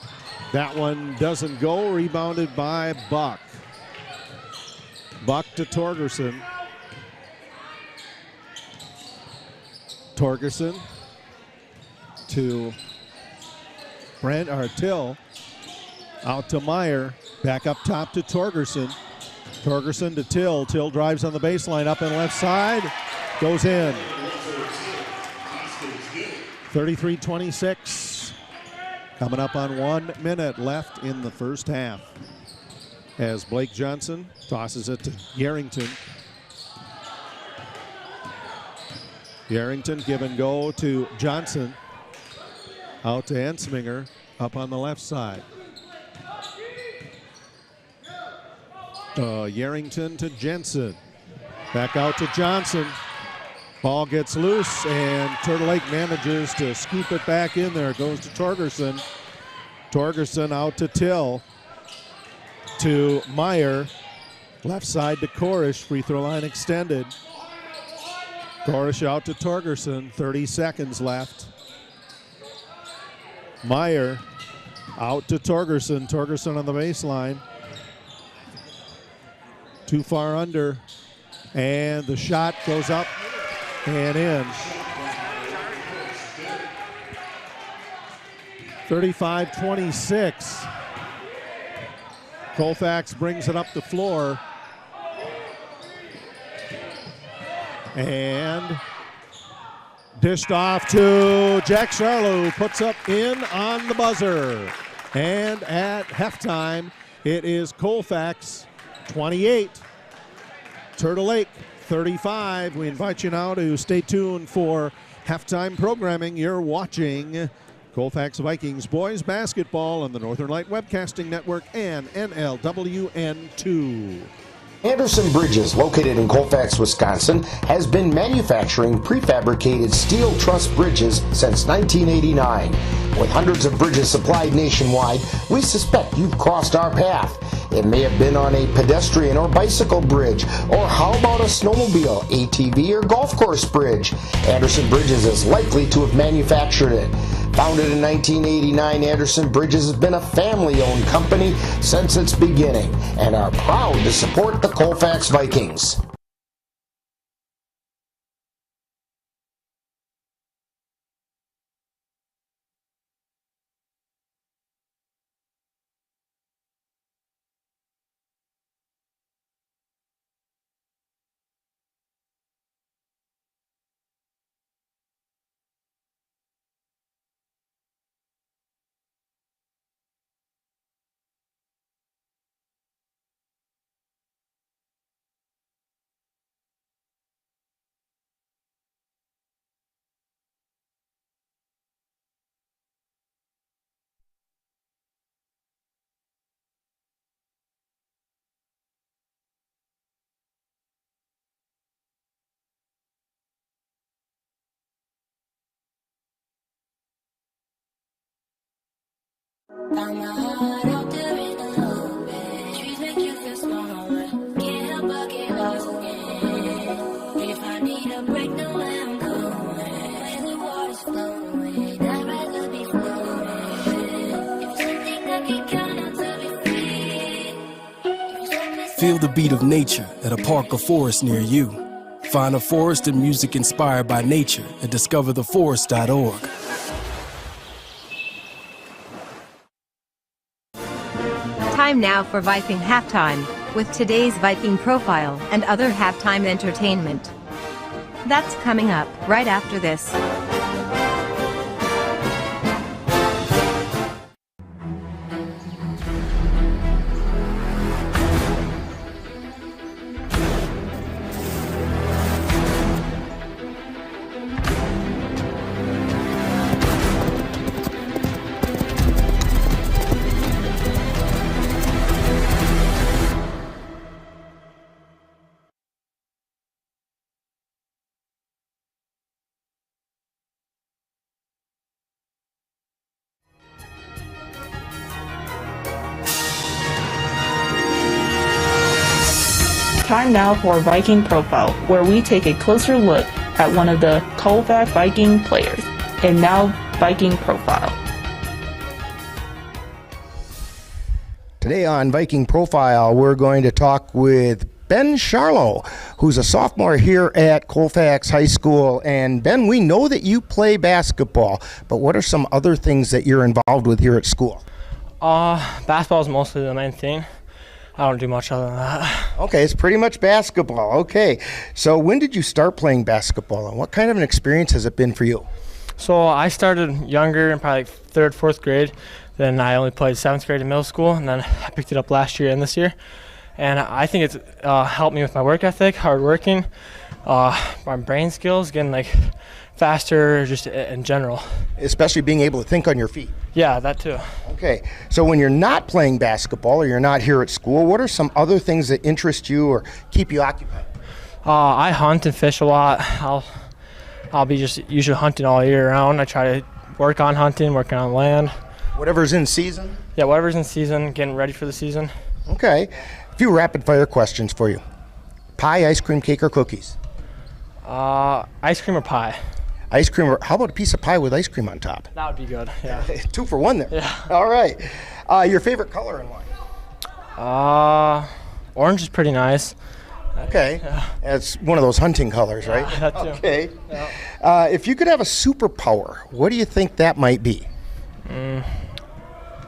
That one doesn't go, rebounded by Buck. Buck to Torgerson. Torgerson to Till. Out to Meyer. Back up top to Torgerson. Torgerson to Till. Till drives on the baseline, up and left side. Goes in. 33-26. Coming up on 1 minute left in the first half. As Blake Johnson tosses it to Yarrington. Yarrington give and go to Johnson. Out to Ensminger, up on the left side. Yarrington to Jensen. Back out to Johnson. Ball gets loose, and Turtle Lake manages to scoop it back in there. Goes to Torgerson. Torgerson out to Till. To Meyer. Left side to Korish. Free throw line extended. Korish out to Torgerson. 30 seconds left. Meyer out to Torgerson. Torgerson on the baseline. Too far under. And the shot goes up and in. 35-26. Colfax brings it up the floor. And dished off to Jack Charlo, who puts up in on the buzzer. And at halftime, it is Colfax 28, Turtle Lake 35. We invite you now to stay tuned for halftime programming. You're watching Colfax Vikings Boys Basketball on the Northern Light Webcasting Network and NLWN2. Anderson Bridges, located in Colfax, Wisconsin, has been manufacturing prefabricated steel truss bridges since 1989. With hundreds of bridges supplied nationwide, we suspect you've crossed our path. It may have been on a pedestrian or bicycle bridge, or how about a snowmobile, ATV, or golf course bridge? Anderson Bridges is likely to have manufactured it. Founded in 1989, Anderson Bridges has been a family-owned company since its beginning and are proud to support the Colfax Vikings. Found my heart out there in the open. Trees make you feel smaller. Can't help but get lost again. If I need a break, know where I'm going. When the water's flowing, I'd rather be floating. If something I can count on to be free. Feel the beat of nature at a park or forest near you. Find a forest and music inspired by nature at discovertheforest.org. Time now for Viking Halftime, with today's Viking profile and other halftime entertainment. That's coming up right after this. Time now for Viking Profile, where we take a closer look at one of the Colfax Viking players. And now, Viking Profile. Today on Viking Profile, we're going to talk with Ben Charlo, who's a sophomore here at Colfax High School. And Ben, we know that you play basketball, but what are some other things that you're involved with here at school? Basketball is mostly the main thing. I don't do much other than that. Okay, it's pretty much basketball. Okay, so when did you start playing basketball, and what kind of an experience has it been for you? So I started younger in probably like 3rd, 4th grade. Then I only played 7th grade in middle school, and then I picked it up last year and this year. And I think it's helped me with my work ethic, hard working, my brain skills, getting like faster just in general. Especially being able to think on your feet. Yeah, that too. Okay, so when you're not playing basketball or you're not here at school, what are some other things that interest you or keep you occupied? I hunt and fish a lot. I'll be just usually hunting all year round. I try to work on hunting, working on land. Whatever's in season? Yeah, whatever's in season, getting ready for the season. Okay, a few rapid fire questions for you. Pie, ice cream, cake, or cookies? Ice cream or pie? Ice cream, or how about a piece of pie with ice cream on top? That would be good, yeah. 2 for 1 there. Yeah. All right. Your favorite color and why? Orange is pretty nice. Okay. Yeah. It's one of those hunting colors, right? Yeah, that too. Okay. Yeah. If you could have a superpower, what do you think that might be?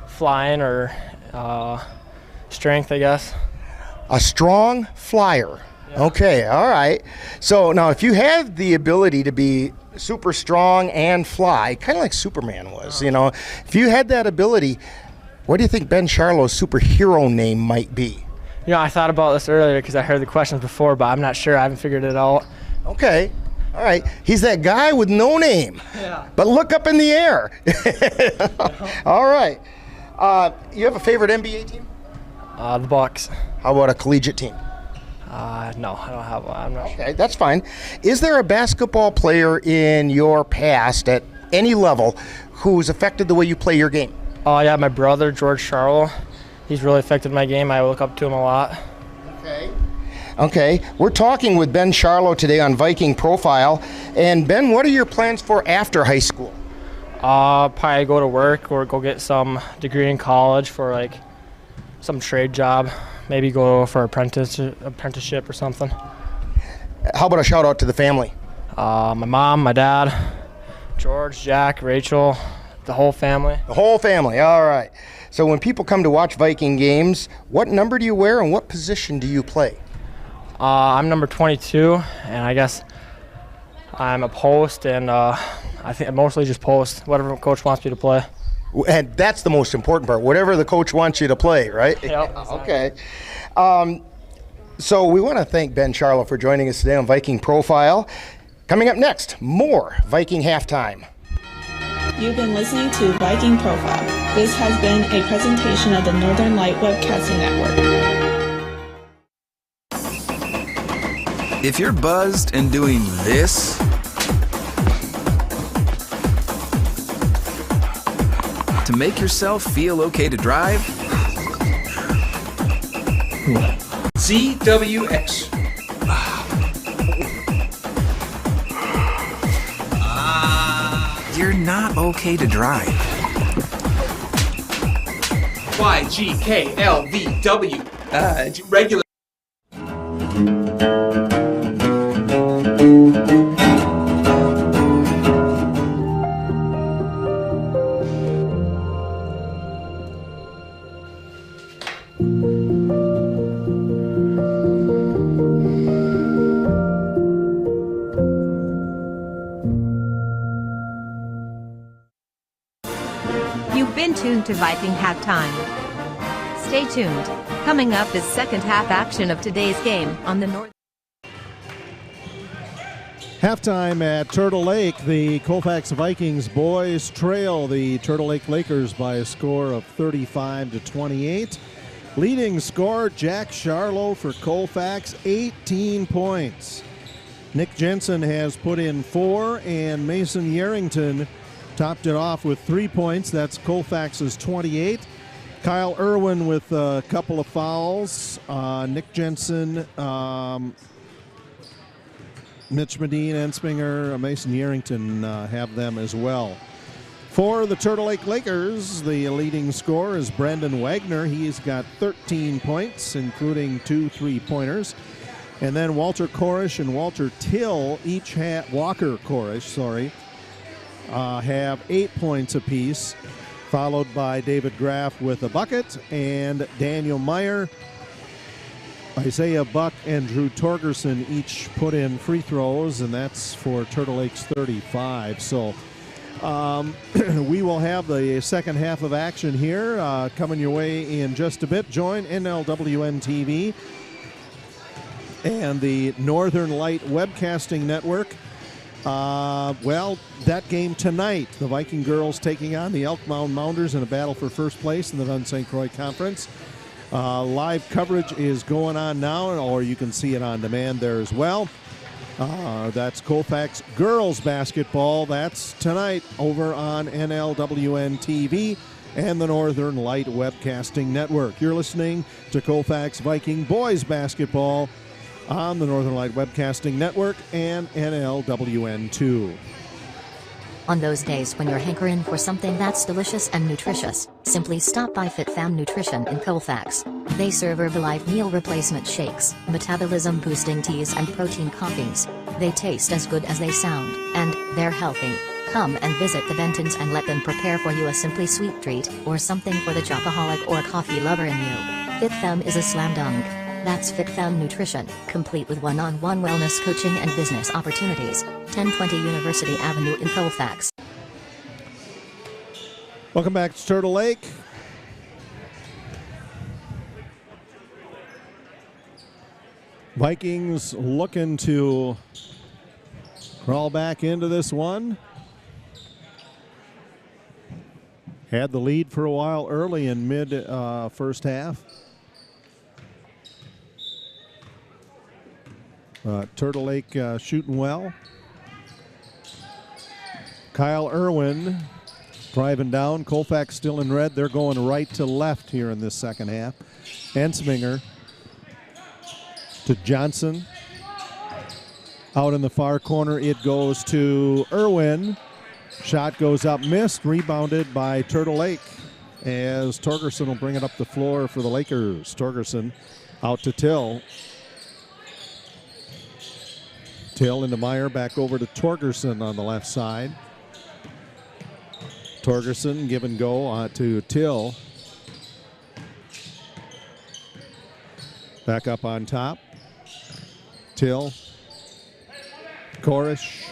Flying or strength, I guess. A strong flyer. Yeah. Okay, all right. So now if you had the ability to be super strong and fly, kind of like Superman was, you know, if you had that ability, what do you think Ben Charlo's superhero name might be? You know, I thought about this earlier because I heard the questions before, but I'm not sure. I haven't figured it out. Okay. All right. He's that guy with no name. Yeah. But look up in the air. All right. You have a favorite NBA team? The Bucks. How about a collegiate team? No, I don't have one. I'm not sure. Okay, that's fine. Is there a basketball player in your past at any level who's affected the way you play your game? Yeah, my brother, George Charlo. He's really affected my game. I look up to him a lot. Okay, we're talking with Ben Charlo today on Viking Profile. And Ben, what are your plans for after high school? Probably go to work or go get some degree in college for like some trade job. Maybe go for apprenticeship or something. How about a shout out to the family? My mom, my dad, George, Jack, Rachel, the whole family. The whole family, all right. So when people come to watch Viking games, what number do you wear and what position do you play? I'm number 22, and I guess I'm a post, and I think mostly just post, whatever coach wants me to play. And that's the most important part, whatever the coach wants you to play, right? Yep. Okay. So we want to thank Ben Charlo for joining us today on Viking Profile. Coming up next, more Viking Halftime. You've been listening to Viking Profile. This has been a presentation of the Northern Light Webcasting Network. If you're buzzed and doing this, to make yourself feel okay to drive, CWX. you're not okay to drive. YGKLVW. Regular. You've been tuned to Viking Halftime. Stay tuned. Coming up is second half action of today's game on the North. Halftime at Turtle Lake, the Colfax Vikings boys trail the Turtle Lake Lakers by a score of 35-28. Leading scorer Jack Charlo for Colfax, 18 points. Nick Jensen has put in 4, and Mason Yarrington topped it off with 3 points. That's Colfax's 28. Kyle Irwin with a couple of fouls. Nick Jensen, Mitch Medine, Enspinger, Mason Yarrington have them as well. For the Turtle Lake Lakers, the leading scorer is Brandon Wagner. He's got 13 points, including 2 3-pointers. And then Walter Korish and Walter Till each have, Walker Korish, sorry, have 8 points apiece, followed by David Graff with a bucket, and Daniel Meyer, Isaiah Buck, and Drew Torgerson each put in free throws, and that's for Turtle Lake's 35. So we will have the second half of action here coming your way in just a bit. Join NLWN TV and the Northern Light Webcasting Network. Well, that game tonight, the Viking girls taking on the Elk Mound Mounders in a battle for first place in the Van St. Croix Conference. Live coverage is going on now, or you can see it on demand there as well. That's Colfax girls basketball. That's tonight over on NLWN TV and the Northern Light Webcasting Network. You're listening to Colfax Viking boys basketball on the Northern Light Webcasting Network and NLWN2. On those days when you're hankering for something that's delicious and nutritious, simply stop by FitFam Nutrition in Colfax. They serve Herbalife meal replacement shakes, metabolism-boosting teas, and protein coffees. They taste as good as they sound, and they're healthy. Come and visit the Bentons and let them prepare for you a simply sweet treat, or something for the chocoholic or coffee lover in you. FitFam is a slam dunk. That's FitFam Nutrition, complete with one-on-one wellness coaching and business opportunities. 1020 University Avenue in Colfax. Welcome back to Turtle Lake. Vikings looking to Crawl back into this one. Had the lead for a while early in mid first half. Turtle Lake shooting well. Kyle Irwin driving down. Colfax still in red. They're going right to left here in this second half. Ensminger to Johnson. Out in the far corner, it goes to Irwin. Shot goes up, missed, rebounded by Turtle Lake as Torgerson will bring it up the floor for the Lakers. Torgerson out to Till. Till into Meyer, back over to Torgerson on the left side. Torgerson give and go to Till. Back up on top. Till. Korish.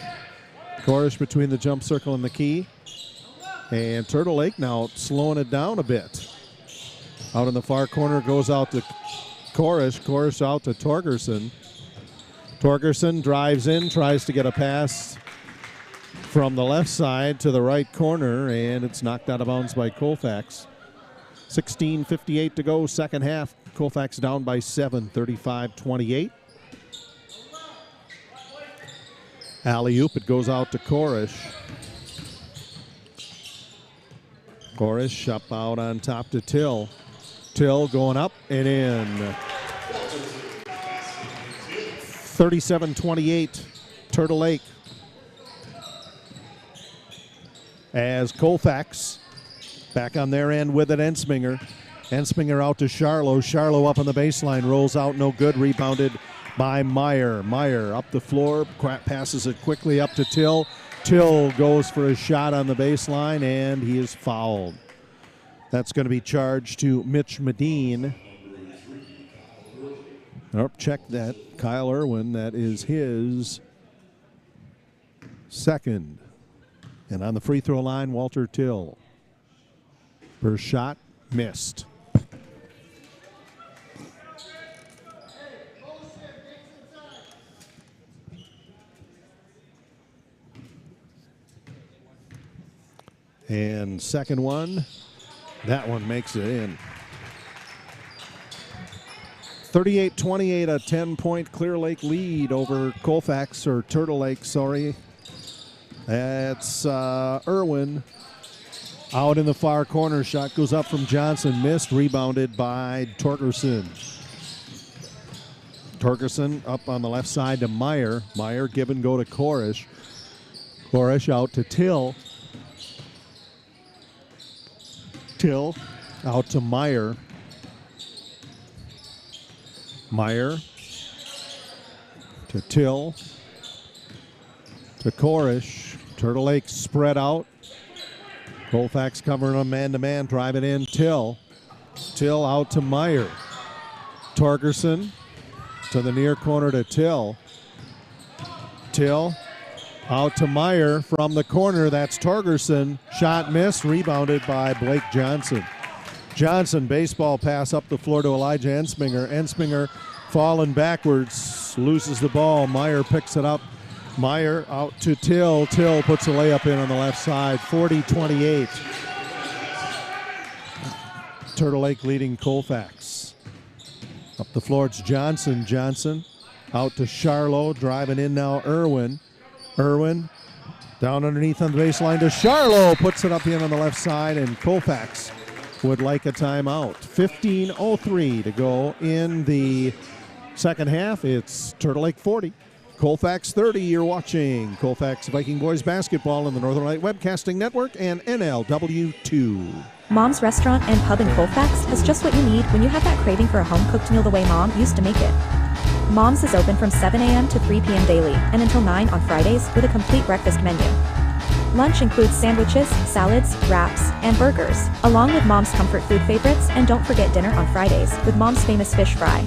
Korish between the jump circle and the key. And Turtle Lake now slowing it down a bit. Out in the far corner goes out to Korish. Korish out to Torgerson. Torgerson drives in, tries to get a pass from the left side to the right corner, and it's knocked out of bounds by Colfax. 16:58 to go, second half. Colfax down by 7, 35-28. Alley-oop, it goes out to Korish. Korish up out on top to Till. Till going up and in. 37-28, Turtle Lake. As Colfax back on their end with it, Ensminger. Ensminger out to Charlo. Charlo up on the baseline, rolls out, no good, rebounded by Meyer. Meyer up the floor, passes it quickly up to Till. Till goes for a shot on the baseline, and he is fouled. That's going to be charged to Mitch Medine. Oh, check that. Kyle Irwin, that is his second. And on the free throw line, Walter Till. First shot, missed. And second one, that one makes it in. 38-28, a 10-point Clear Lake lead over Colfax, or Turtle Lake, sorry. That's Irwin out in the far corner. Shot goes up from Johnson, missed, rebounded by Torgerson. Torgerson up on the left side to Meyer. Meyer give and go to Korish. Korish out to Till. Till out to Meyer. Meyer to Till to Korish. Turtle Lake spread out. Colfax covering on man-to-man, driving in Till. Till out to Meyer. Torgerson to the near corner to Till. Till out to Meyer from the corner. That's Torgerson. Shot missed, rebounded by Blake Johnson. Johnson, baseball pass up the floor to Elijah Ensminger. Ensminger falling backwards, loses the ball. Meyer picks it up. Meyer out to Till. Till puts a layup in on the left side. 40-28. Turtle Lake leading Colfax. Up the floor, it's Johnson. Johnson out to Charlo. Driving in now, Irwin. Irwin down underneath on the baseline to Charlo. Puts it up in on the left side, and Colfax would like a timeout. 15:03 to go in the second half. It's Turtle Lake 40, Colfax 30. You're watching Colfax Viking Boys Basketball in the Northern Light Webcasting Network and NLW2. Mom's Restaurant and Pub in Colfax has just what you need when you have that craving for a home-cooked meal the way Mom used to make it. Mom's is open from 7 a.m. to 3 p.m. daily and until 9 on Fridays with a complete breakfast menu. Lunch includes sandwiches, salads, wraps, and burgers, along with Mom's comfort food favorites, and don't forget dinner on Fridays with Mom's famous fish fry.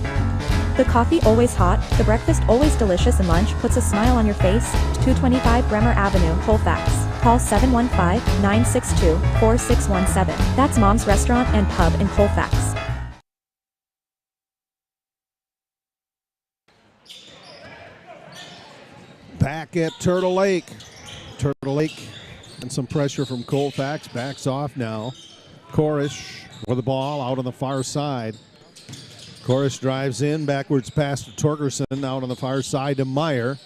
The coffee always hot, the breakfast always delicious, and lunch puts a smile on your face. 225 Bremer Avenue, Colfax. Call 715-962-4617. That's Mom's Restaurant and Pub in Colfax. back at Turtle Lake. Turtle Lake and some pressure from Colfax. Backs off now. Korish with the ball out on the far side. Korish drives in, backwards pass to Torgerson, out on the far side to Meyer.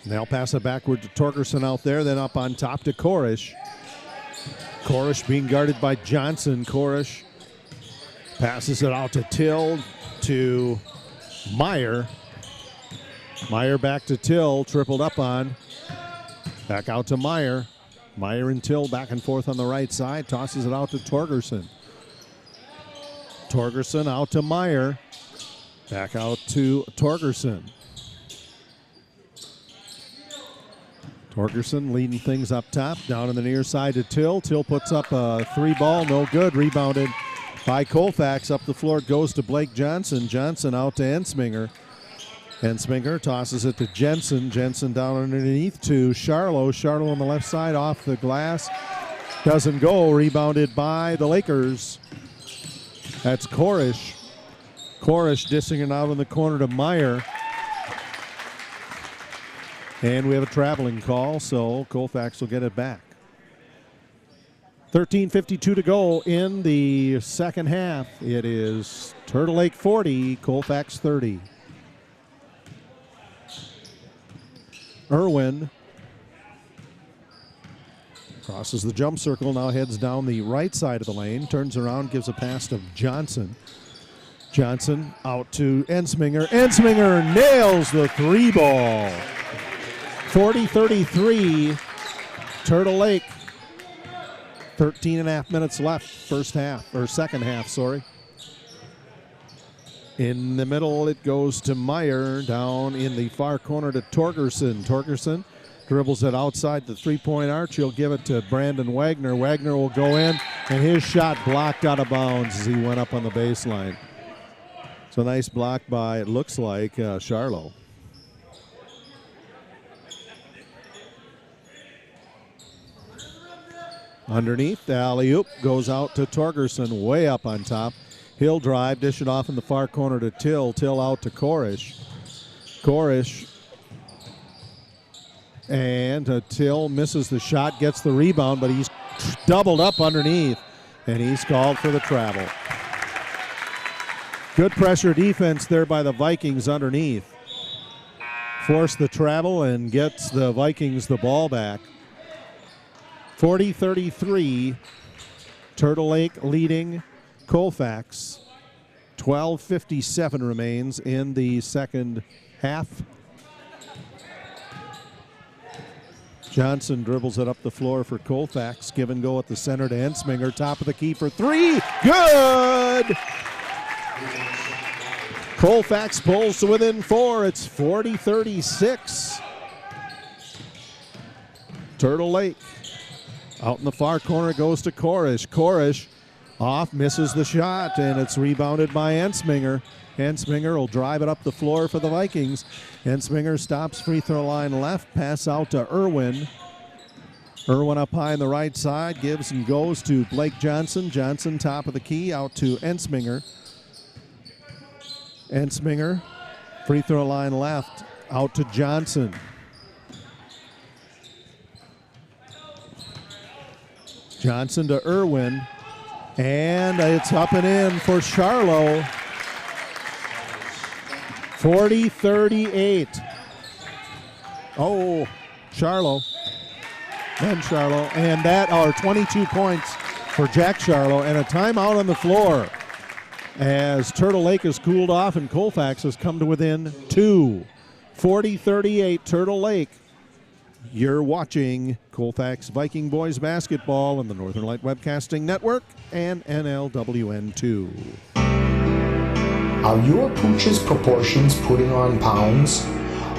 And they'll pass it backward to Torgerson out there, then up on top to Korish. Korish being guarded by Johnson. Korish passes it out to Till, to Meyer. Meyer back to Till, tripled up on. Back out to Meyer. Meyer and Till back and forth on the right side. Tosses it out to Torgerson. Torgerson out to Meyer. Back out to Torgerson. Torgerson leading things up top. Down on the near side to Till. Till puts up a 3-ball. No good. Rebounded by Colfax. Up the floor it goes to Blake Johnson. Johnson out to Ensminger. Ensminger tosses it to Jensen. Jensen down underneath to Charlo. Charlo on the left side off the glass. Doesn't go. Rebounded by the Lakers. That's Korish. Korish dissing it out in the corner to Meyer. And we have a traveling call, so Colfax will get it back. 13:52 to go in the second half. It is Turtle Lake 40, Colfax 30. Irwin crosses the jump circle, now heads down the right side of the lane, turns around, gives a pass to Johnson. Johnson out to Ensminger. Ensminger nails the 3-ball. 40-33, Turtle Lake. 13 and a half minutes left, second half, sorry. In the middle, it goes to Meyer. Down in the far corner to Torgerson. Torgerson dribbles it outside the three-point arch. He'll give it to Brandon Wagner. Wagner will go in, and his shot blocked out of bounds as he went up on the baseline. So nice block by, it looks like, Charlo. Underneath, the alley-oop goes out to Torgerson, way up on top. He'll drive, dish it off in the far corner to Till. Till out to Korish. Korish. And Till misses the shot, gets the rebound, but he's doubled up underneath, and he's called for the travel. Good pressure defense there by the Vikings underneath. Force the travel and gets the Vikings the ball back. 40-33, Turtle Lake leading Colfax. 12:57 remains in the second half. Johnson dribbles it up the floor for Colfax. Give and go at the center to Ensminger. Top of the key for 3. Good! Colfax pulls to within 4. It's 40-36. Turtle Lake. Out in the far corner goes to Korish. Korish off, misses the shot, and it's rebounded by Ensminger. Ensminger will drive it up the floor for the Vikings. Ensminger stops, free throw line left, pass out to Irwin. Irwin up high on the right side, gives and goes to Blake Johnson. Johnson top of the key, out to Ensminger. Ensminger, free throw line left, out to Johnson. Johnson to Irwin, and it's up and in for Charlo. 40-38. Oh, Charlo. Then Charlo, and that are 22 points for Jack Charlo, and a timeout on the floor as Turtle Lake has cooled off and Colfax has come to within 2. 40-38, Turtle Lake. You're watching Colfax Viking Boys Basketball on the Northern Light Webcasting Network and NLWN2. Are your pooch's proportions putting on pounds?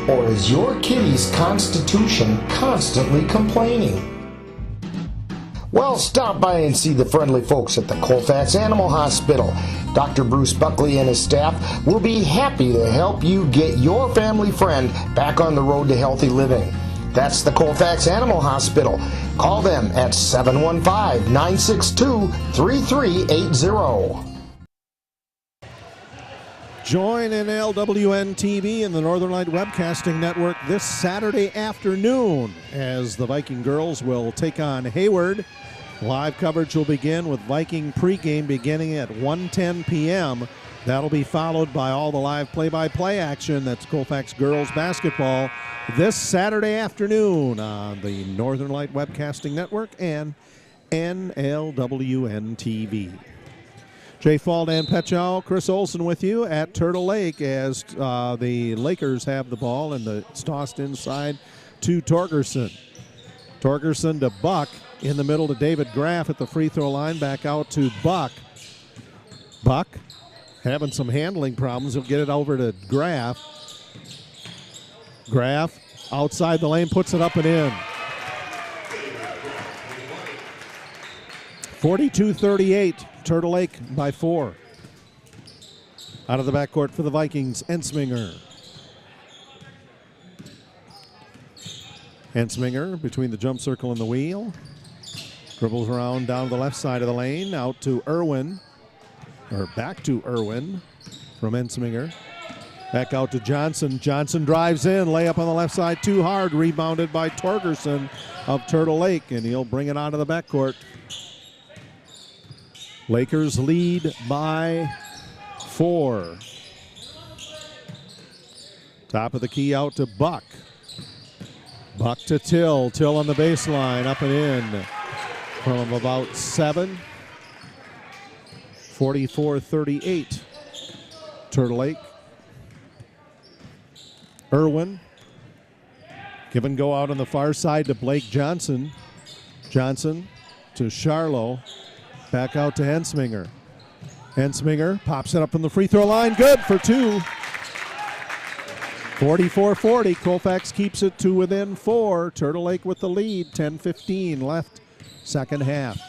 Or is your kitty's constitution constantly complaining? Well, stop by and see the friendly folks at the Colfax Animal Hospital. Dr. Bruce Buckley and his staff will be happy to help you get your family friend back on the road to healthy living. That's the Colfax Animal Hospital. Call them at 715-962-3380. Join NLWN TV and the Northern Light Webcasting Network this Saturday afternoon as the Viking girls will take on Hayward. Live coverage will begin with Viking pregame beginning at 1:10 p.m. That'll be followed by all the live play-by-play action. That's Colfax girls basketball this Saturday afternoon on the Northern Light Webcasting Network and NLWN TV. Jay Fald and Petchow, Chris Olson with you at Turtle Lake as the Lakers have the ball and it's tossed inside to Torgerson. Torgerson to Buck in the middle to David Graff at the free throw line. Back out to Buck. Buck having some handling problems. He'll get it over to Graff. Graff outside the lane puts it up and in. 42-38. Turtle Lake by 4. Out of the backcourt for the Vikings, Ensminger. Ensminger between the jump circle and the wheel. Dribbles around down the left side of the lane. Out to Irwin. Or back to Irwin from Ensminger. Back out to Johnson. Johnson drives in. Layup on the left side too hard. Rebounded by Torgerson of Turtle Lake. And he'll bring it out of the backcourt. Lakers lead by 4. Top of the key out to Buck. Buck to Till. Till on the baseline, up and in from about 7. 44-38. Turtle Lake. Irwin. Give and go out on the far side to Blake Johnson. Johnson to Charlo. Back out to Ensminger. Ensminger pops it up from the free throw line. Good for 2. 44-40. Colfax keeps it to within 4. Turtle Lake with the lead. 10:15 left. Second half.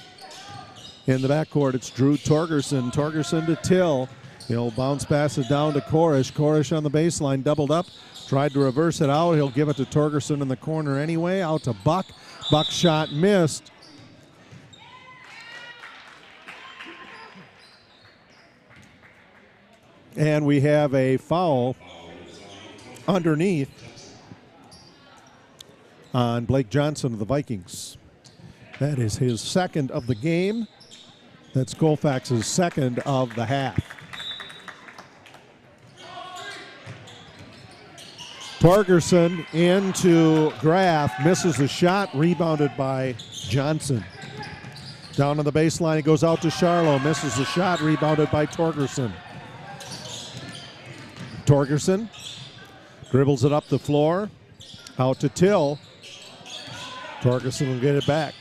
In the backcourt, it's Drew Torgerson. Torgerson to Till. He'll bounce pass it down to Korish. Korish on the baseline, doubled up. Tried to reverse it out. He'll give it to Torgerson in the corner anyway. Out to Buck. Buck shot missed. And we have a foul underneath on Blake Johnson of the Vikings. That is his second of the game. That's Colfax's second of the half. Torgerson into Graff, misses the shot, rebounded by Johnson. Down on the baseline, it goes out to Charlo, misses the shot, rebounded by Torgerson. Torgerson dribbles it up the floor, out to Till. Torgerson will get it back.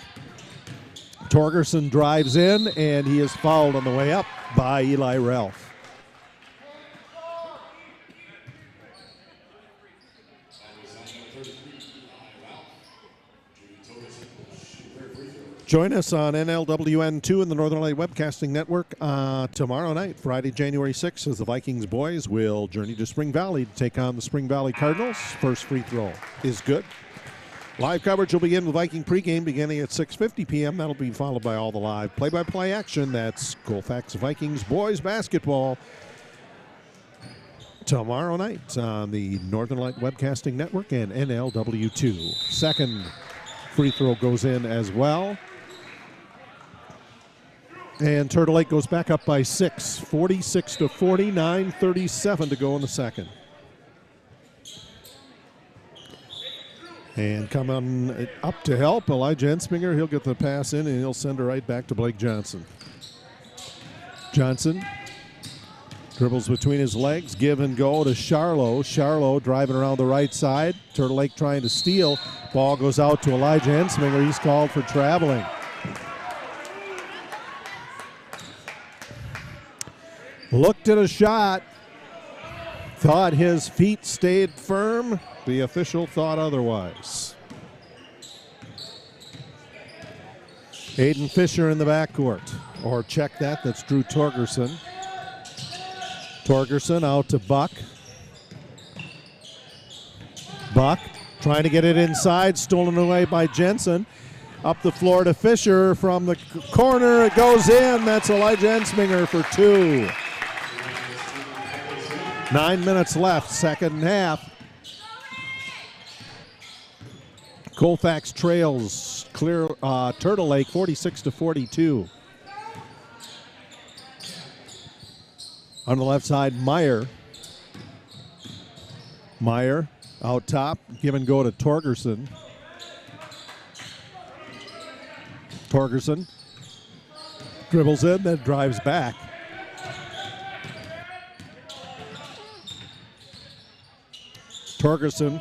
Torgerson drives in, and he is fouled on the way up by Eli Ralph. Join us on NLWN2 and the Northern Light Webcasting Network tomorrow night, Friday, January 6th, as the Vikings boys will journey to Spring Valley to take on the Spring Valley Cardinals. First free throw is good. Live coverage will begin with Viking pregame beginning at 6:50 p.m. That'll be followed by all the live play-by-play action. That's Colfax Vikings Boys Basketball tomorrow night on the Northern Light Webcasting Network and NLW2. Second free throw goes in as well. And Turtle Lake goes back up by 6, 46-40, 9:37 to go in the second. And coming up to help, Elijah Ensminger. He'll get the pass in, and he'll send it right back to Blake Johnson. Johnson dribbles between his legs, give and go to Charlo. Charlo driving around the right side. Turtle Lake trying to steal. Ball goes out to Elijah Ensminger. He's called for traveling. Looked at a shot. Thought his feet stayed firm. The official thought otherwise. Aiden Fisher in the backcourt. Or check that, that's Drew Torgerson. Torgerson out to Buck. Buck trying to get it inside, stolen away by Jensen. Up the floor to Fisher from the corner. It goes in. That's Elijah Ensminger for 2. 9 minutes left, second half. Colfax trails Turtle Lake 46-42. On the left side, Meyer. Meyer out top, give and go to Torgerson. Torgerson dribbles in, then drives back. Torgerson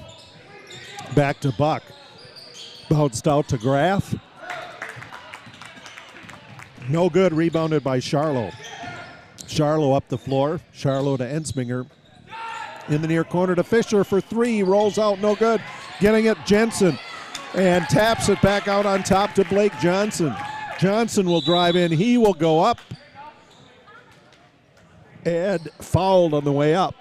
back to Buck. Bounced out to Graff. No good, rebounded by Charlo. Charlo up the floor. Charlo to Ensminger. In the near corner to Fisher for three. Rolls out, no good. Getting it, Jensen. And taps it back out on top to Blake Johnson. Johnson will drive in. He will go up. And fouled on the way up.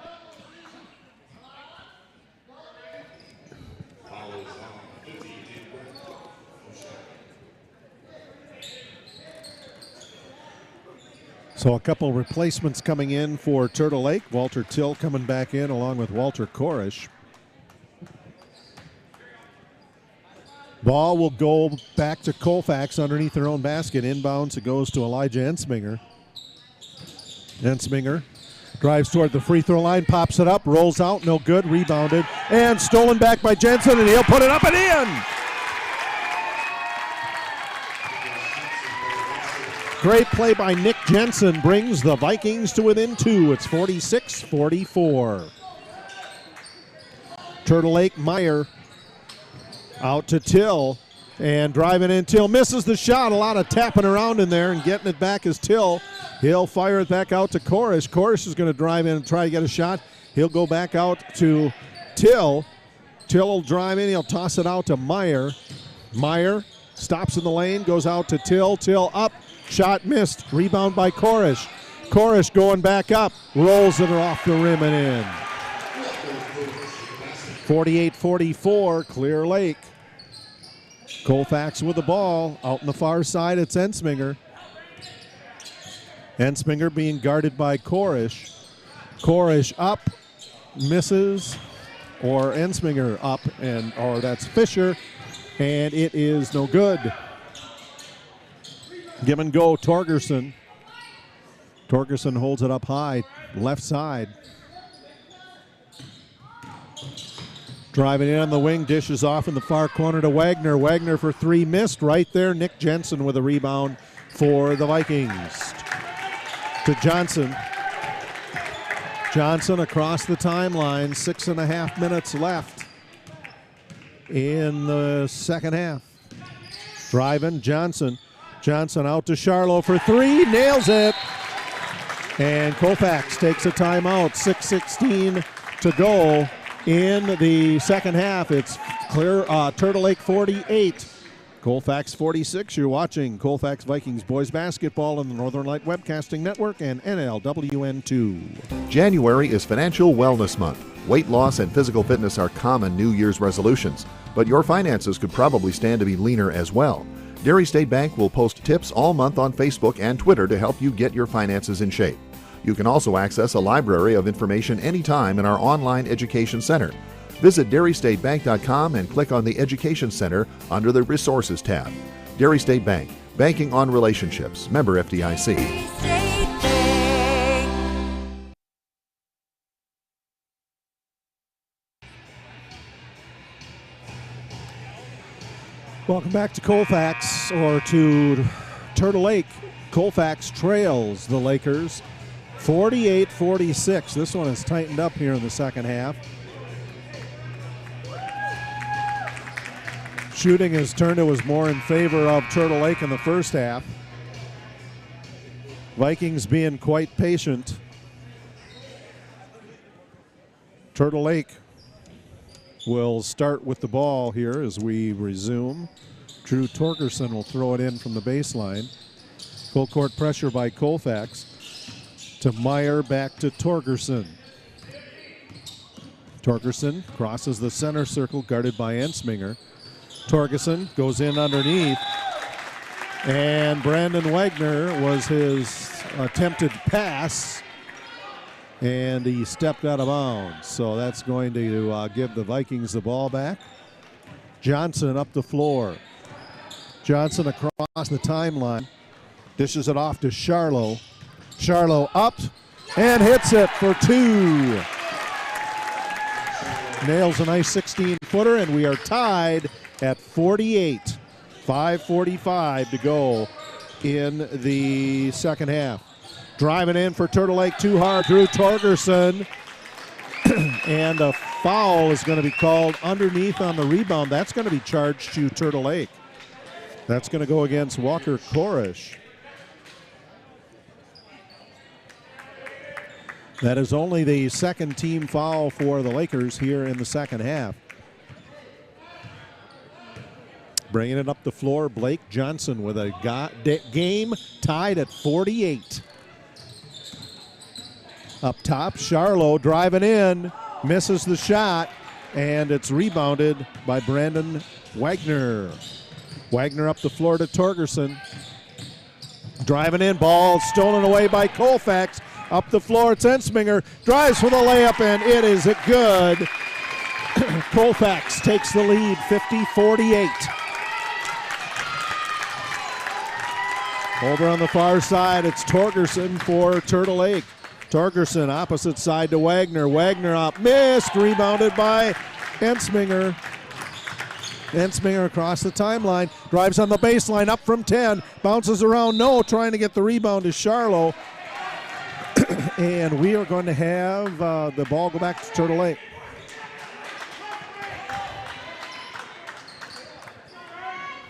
So a couple replacements coming in for Turtle Lake. Walter Till coming back in along with Walter Korish. Ball will go back to Colfax underneath their own basket. Inbounds, it goes to Elijah Ensminger. Ensminger drives toward the free throw line, pops it up, rolls out, no good, rebounded, and stolen back by Jensen, and he'll put it up and in! Great play by Nick Jensen brings the Vikings to within two. It's 46-44. Turtle Lake Meyer out to Till and driving in. Till misses the shot. A lot of tapping around in there and getting it back is Till. He'll fire it back out to Korish. Korish is going to drive in and try to get a shot. He'll go back out to Till. Till will drive in. He'll toss it out to Meyer. Meyer stops in the lane, goes out to Till. Till up. Shot missed. Rebound by Korish. Korish going back up. Rolls it off the rim and in. 48-44, Clear Lake. Colfax with the ball. Out on the far side, it's Ensminger. Ensminger being guarded by Korish. Korish up. Misses. Or Ensminger up. Or that's Fisher. And it is no good. Give and go, Torgerson. Torgerson holds it up high, left side. Driving in on the wing, dishes off in the far corner to Wagner. Wagner for three, missed right there. Nick Jensen with a rebound for the Vikings. To Johnson. Johnson across the timeline, 6.5 minutes left in the second half. Driving, Johnson. Johnson out to Charlo for three, nails it. And Colfax takes a timeout, 6:16 to go in the second half. It's Turtle Lake 48, Colfax 46. You're watching Colfax Vikings Boys Basketball on the Northern Light Webcasting Network and NLWN 2. January is Financial Wellness Month. Weight loss and physical fitness are common New Year's resolutions, but your finances could probably stand to be leaner as well. Dairy State Bank will post tips all month on Facebook and Twitter to help you get your finances in shape. You can also access a library of information anytime in our online education center. Visit dairystatebank.com and click on the Education Center under the Resources tab. Dairy State Bank, banking on relationships. Member FDIC. Welcome back to Colfax, or to Turtle Lake. Colfax trails the Lakers 48-46. This one is tightened up here in the second half. Shooting has turned, it was more in favor of Turtle Lake in the first half. Vikings being quite patient. Turtle Lake will start with the ball here as we resume. Drew Torgerson will throw it in from the baseline. Full court pressure by Colfax. To Meyer, back to Torgerson. Torgerson crosses the center circle, guarded by Ensminger. Torgerson goes in underneath. And Brandon Wagner was his attempted pass. And he stepped out of bounds. So that's going to give the Vikings the ball back. Johnson up the floor. Johnson across the timeline. Dishes it off to Charlo. Charlo up and hits it for 2. Nails a nice 16-footer, and we are tied at 48. 5:45 to go in the second half. Driving in for Turtle Lake, too hard, Drew Torgerson. And a foul is going to be called underneath on the rebound. That's going to be charged to Turtle Lake. That's going to go against Walker Korish. That is only the second team foul for the Lakers here in the second half. Bringing it up the floor, Blake Johnson with a game tied at 48. Up top, Charlo driving in, misses the shot, and it's rebounded by Brandon Wagner. Wagner up the floor to Torgerson. Driving in, ball stolen away by Colfax. Up the floor, it's Ensminger. Drives for the layup, and it is good. Colfax takes the lead, 50-48. Over on the far side, it's Torgerson for Turtle Lake. Torgerson opposite side to Wagner. Wagner up, missed, rebounded by Ensminger. Ensminger across the timeline, drives on the baseline, up from 10, bounces around, trying to get the rebound to Charlo. And we are going to have the ball go back to Turtle Lake.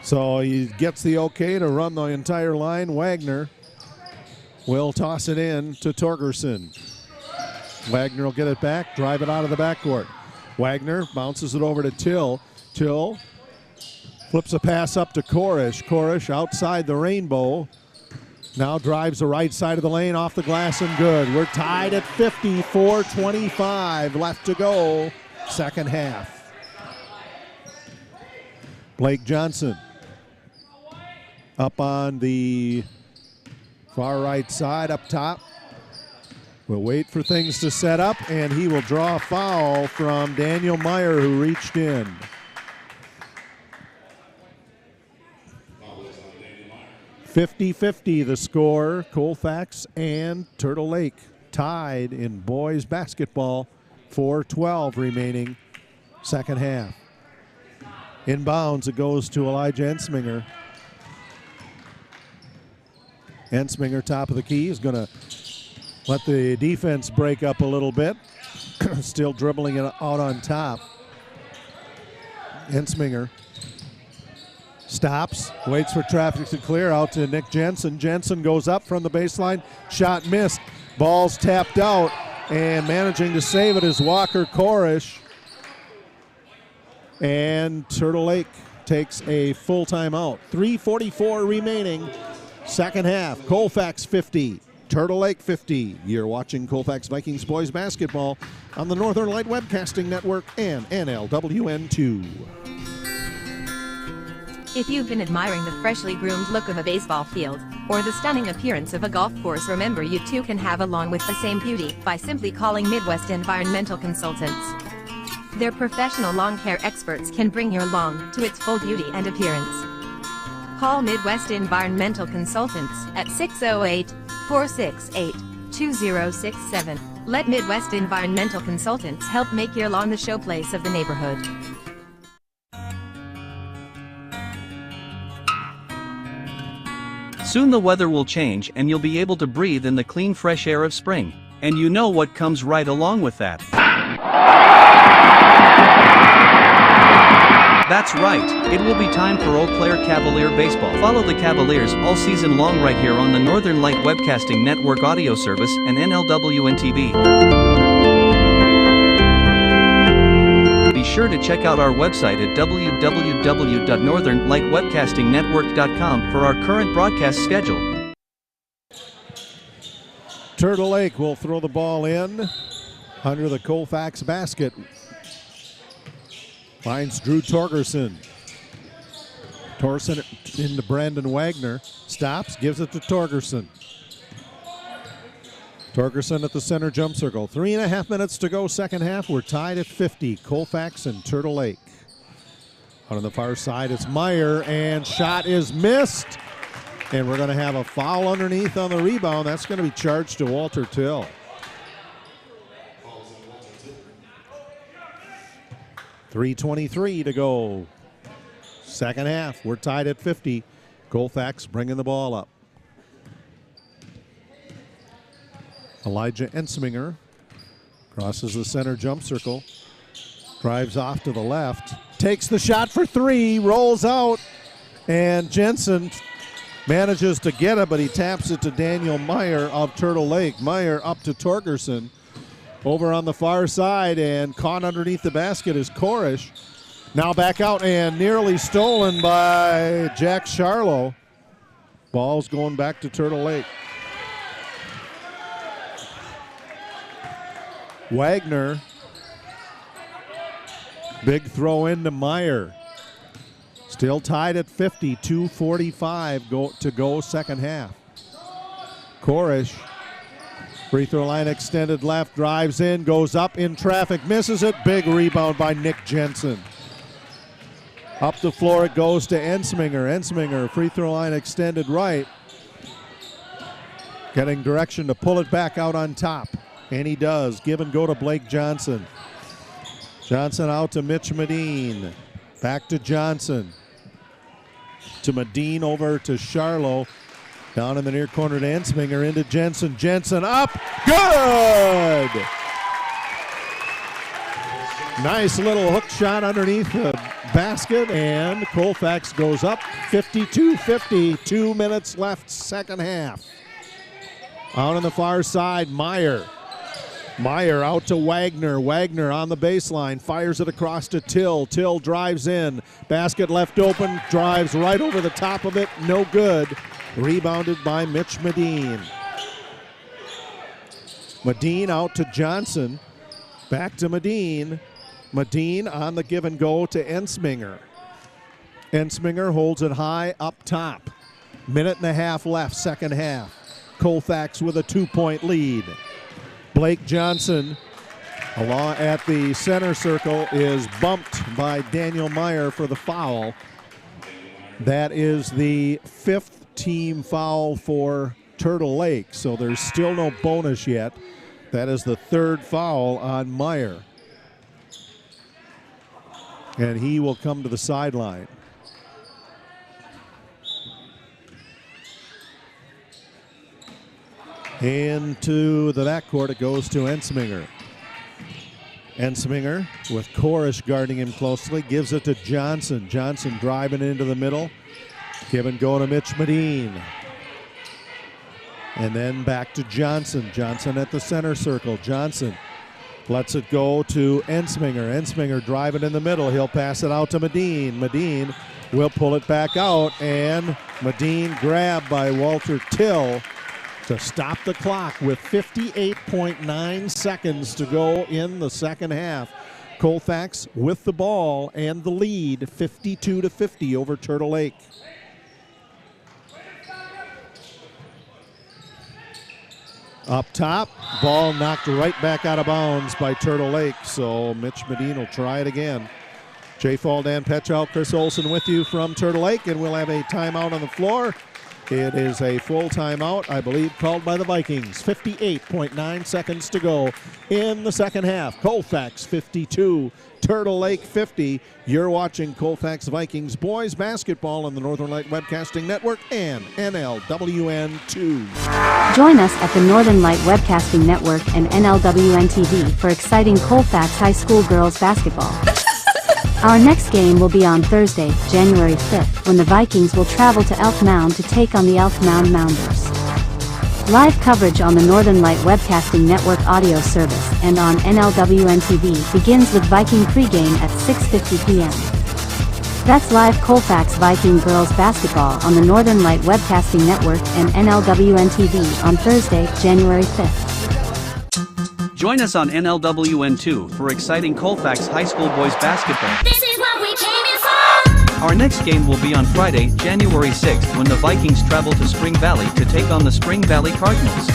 So he gets the okay to run the entire line. Wagner will toss it in to Torgerson. Wagner will get it back, drive it out of the backcourt. Wagner bounces it over to Till. Till flips a pass up to Korish. Korish outside the rainbow. Now drives the right side of the lane, off the glass and good. We're tied at 54-25 left to go, second half. Blake Johnson up on the far right side, up top. We'll wait for things to set up, and he will draw a foul from Daniel Meyer, who reached in. 50-50 the score. Colfax and Turtle Lake tied in boys basketball. 4:12 remaining, second half. Inbounds, it goes to Elijah Ensminger. Ensminger, top of the key, is going to let the defense break up a little bit. Still dribbling it out on top. Ensminger stops, waits for traffic to clear, out to Nick Jensen. Jensen goes up from the baseline, shot missed, ball's tapped out, and managing to save it is Walker Korish. And Turtle Lake takes a full timeout. 3:44 remaining, second half. Colfax 50, Turtle Lake 50. You're watching Colfax Vikings Boys Basketball on the Northern Light Webcasting Network and NLWN2. If you've been admiring the freshly groomed look of a baseball field, or the stunning appearance of a golf course, remember you too can have along with the same beauty by simply calling Midwest Environmental Consultants. Their professional lawn care experts can bring your lawn to its full beauty and appearance. Call Midwest Environmental Consultants at 608-468-2067. Let Midwest Environmental Consultants help make your lawn the showplace of the neighborhood. Soon the weather will change and you'll be able to breathe in the clean fresh air of spring. And you know what comes right along with that. That's right, it will be time for Eau Claire Cavalier Baseball. Follow the Cavaliers all season long right here on the Northern Light Webcasting Network audio service and NLWN TV. Be sure to check out our website at www.northernlightwebcastingnetwork.com for our current broadcast schedule. Turtle Lake will throw the ball in under the Colfax basket. Finds Drew Torgerson. Torgerson into Brandon Wagner. Stops, gives it to Torgerson. Torgerson at the center jump circle. 3.5 minutes to go, second half. We're tied at 50. Colfax and Turtle Lake. Out on the far side, it's Meyer, and shot is missed. And we're going to have a foul underneath on the rebound. That's going to be charged to Walter Till. 3:23 to go. Second half. We're tied at 50. Colfax bringing the ball up. Elijah Ensminger crosses the center jump circle. Drives off to the left. Takes the shot for three. Rolls out. And Jensen manages to get it, but he taps it to Daniel Meyer of Turtle Lake. Meyer up to Torgerson. Over on the far side, and caught underneath the basket is Korish. Now back out and nearly stolen by Jack Charlo. Ball's going back to Turtle Lake. Wagner. Big throw into Meyer. Still tied at 50, 2:45 to go second half. Korish. Free throw line extended left, drives in, goes up in traffic, misses it. Big rebound by Nick Jensen. Up the floor it goes to Ensminger. Ensminger, free throw line extended right. Getting direction to pull it back out on top. And he does. Give and go to Blake Johnson. Johnson out to Mitch Medine. Back to Johnson. To Medine over to Charlo. Down in the near corner to Ensminger, into Jensen. Jensen up, good! Nice little hook shot underneath the basket, and Colfax goes up 52-50. 2 minutes left, second half. Out on the far side, Meyer. Meyer out to Wagner. Wagner on the baseline, fires it across to Till. Till drives in, basket left open, drives right over the top of it, no good. Rebounded by Mitch Medine. Medine out to Johnson. Back to Medine. Medine on the give and go to Ensminger. Ensminger holds it high up top. Minute and a half left, second half. Colfax with a 2-point lead. Blake Johnson along at the center circle is bumped by Daniel Meyer for the foul. That is the 5th team foul for Turtle Lake, so there's still no bonus yet. That is the 3rd foul on Meyer. And he will come to the sideline. Into the backcourt it goes to Ensminger. Ensminger with Korish guarding him closely, gives it to Johnson. Johnson driving into the middle. Give and go to Mitch Medine. And then back to Johnson. Johnson at the center circle. Johnson lets it go to Ensminger. Ensminger driving in the middle. He'll pass it out to Medine. Medine will pull it back out, and Medine grabbed by Walter Till to stop the clock with 58.9 seconds to go in the second half. Colfax with the ball and the lead, 52-50 over Turtle Lake. Up top, ball knocked right back out of bounds by Turtle Lake, so Mitch Medine will try it again. Jay Fall, Dan Petchow, Chris Olson with you from Turtle Lake, and we'll have a timeout on the floor. It is a full timeout, I believe, called by the Vikings. 58.9 seconds to go in the second half. Colfax 52, Turtle Lake 50. You're watching Colfax Vikings Boys Basketball on the Northern Light Webcasting Network and NLWN 2. Join us at the Northern Light Webcasting Network and NLWN TV for exciting Colfax High School girls basketball. Our next game will be on Thursday, January 5th, when the Vikings will travel to Elk Mound to take on the Elk Mound Mounders. Live coverage on the Northern Light Webcasting Network audio service and on NLWN TV begins with Viking Pregame at 6:50 p.m. That's live Colfax Viking girls basketball on the Northern Light Webcasting Network and NLWN TV on Thursday, January 5th. Join us on NLWN2 for exciting Colfax High School Boys Basketball. This is what we came here for! Our next game will be on Friday, January 6th when the Vikings travel to Spring Valley to take on the Spring Valley Cardinals.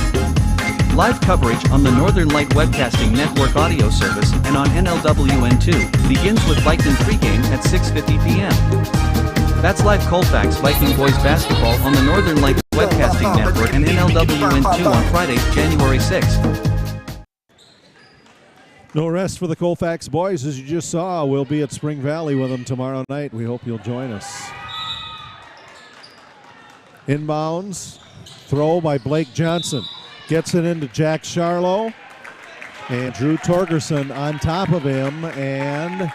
Live coverage on the Northern Light Webcasting Network audio service and on NLWN2 begins with Viking Pregame at 6:50 p.m. That's live Colfax Viking Boys Basketball on the Northern Light Webcasting Network and NLWN2 on Friday, January 6th. No rest for the Colfax boys, as you just saw. We'll be at Spring Valley with them tomorrow night. We hope you'll join us. Inbounds, throw by Blake Johnson. Gets it into Jack Charlo. And Drew Torgerson on top of him. And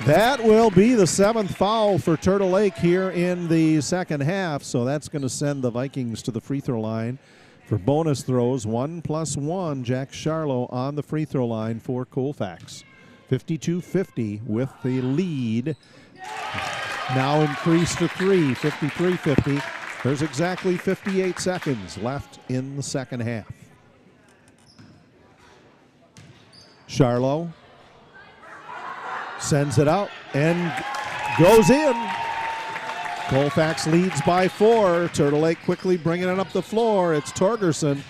that will be the 7th foul for Turtle Lake here in the second half. So that's going to send the Vikings to the free throw line for bonus throws. 1+1, Jack Charlo on the free throw line for Colfax. 52-50 with the lead. Now increased to 3, 53-50. There's exactly 58 seconds left in the second half. Charlo sends it out and goes in. Colfax leads by 4. Turtle Lake quickly bringing it up the floor. It's Torgerson.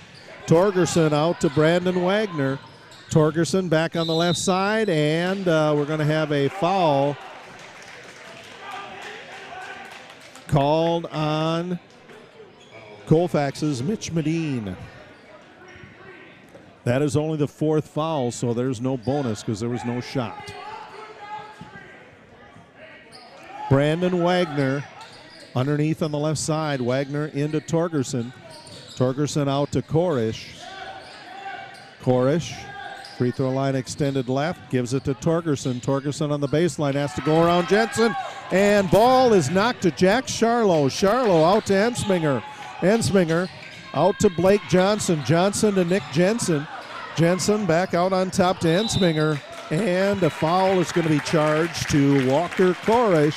Torgerson out to Brandon Wagner. Torgerson back on the left side, and we're going to have a foul called on Colfax's Mitch Medine. That is only the 4th foul, so there's no bonus because there was no shot. Brandon Wagner underneath on the left side. Wagner into Torgerson. Torgerson out to Korish. Korish, free throw line extended left, gives it to Torgerson. Torgerson on the baseline has to go around Jensen, and ball is knocked to Jack Charlo. Charlo out to Ensminger. Ensminger out to Blake Johnson. Johnson to Nick Jensen. Jensen back out on top to Ensminger, and a foul is going to be charged to Walker Korish.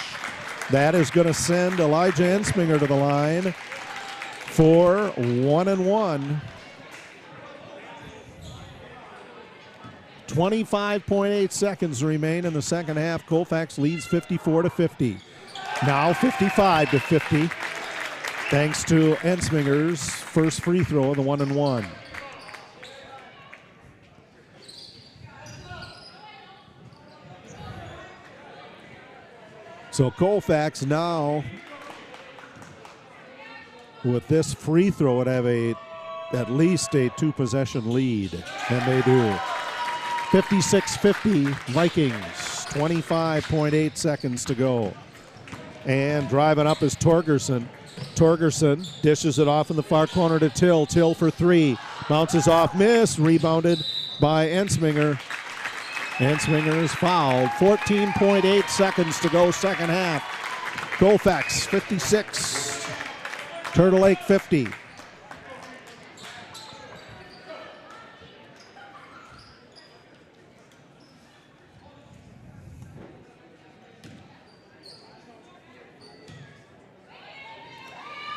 That is going to send Elijah Ensminger to the line for 1-1. 25.8 seconds remain in the second half. Colfax leads 54-50. Now 55-50. Thanks to Ensminger's first free throw of the 1-1. So Colfax now, with this free throw, would have at least a 2-possession lead, and they do. 56-50 Vikings, 25.8 seconds to go. And driving up is Torgerson. Torgerson dishes it off in the far corner to Till. Till for 3. Bounces off, miss. Rebounded by Ensminger. Ensminger is fouled. 14.8 seconds to go, second half. Colfax 56. Turtle Lake 50.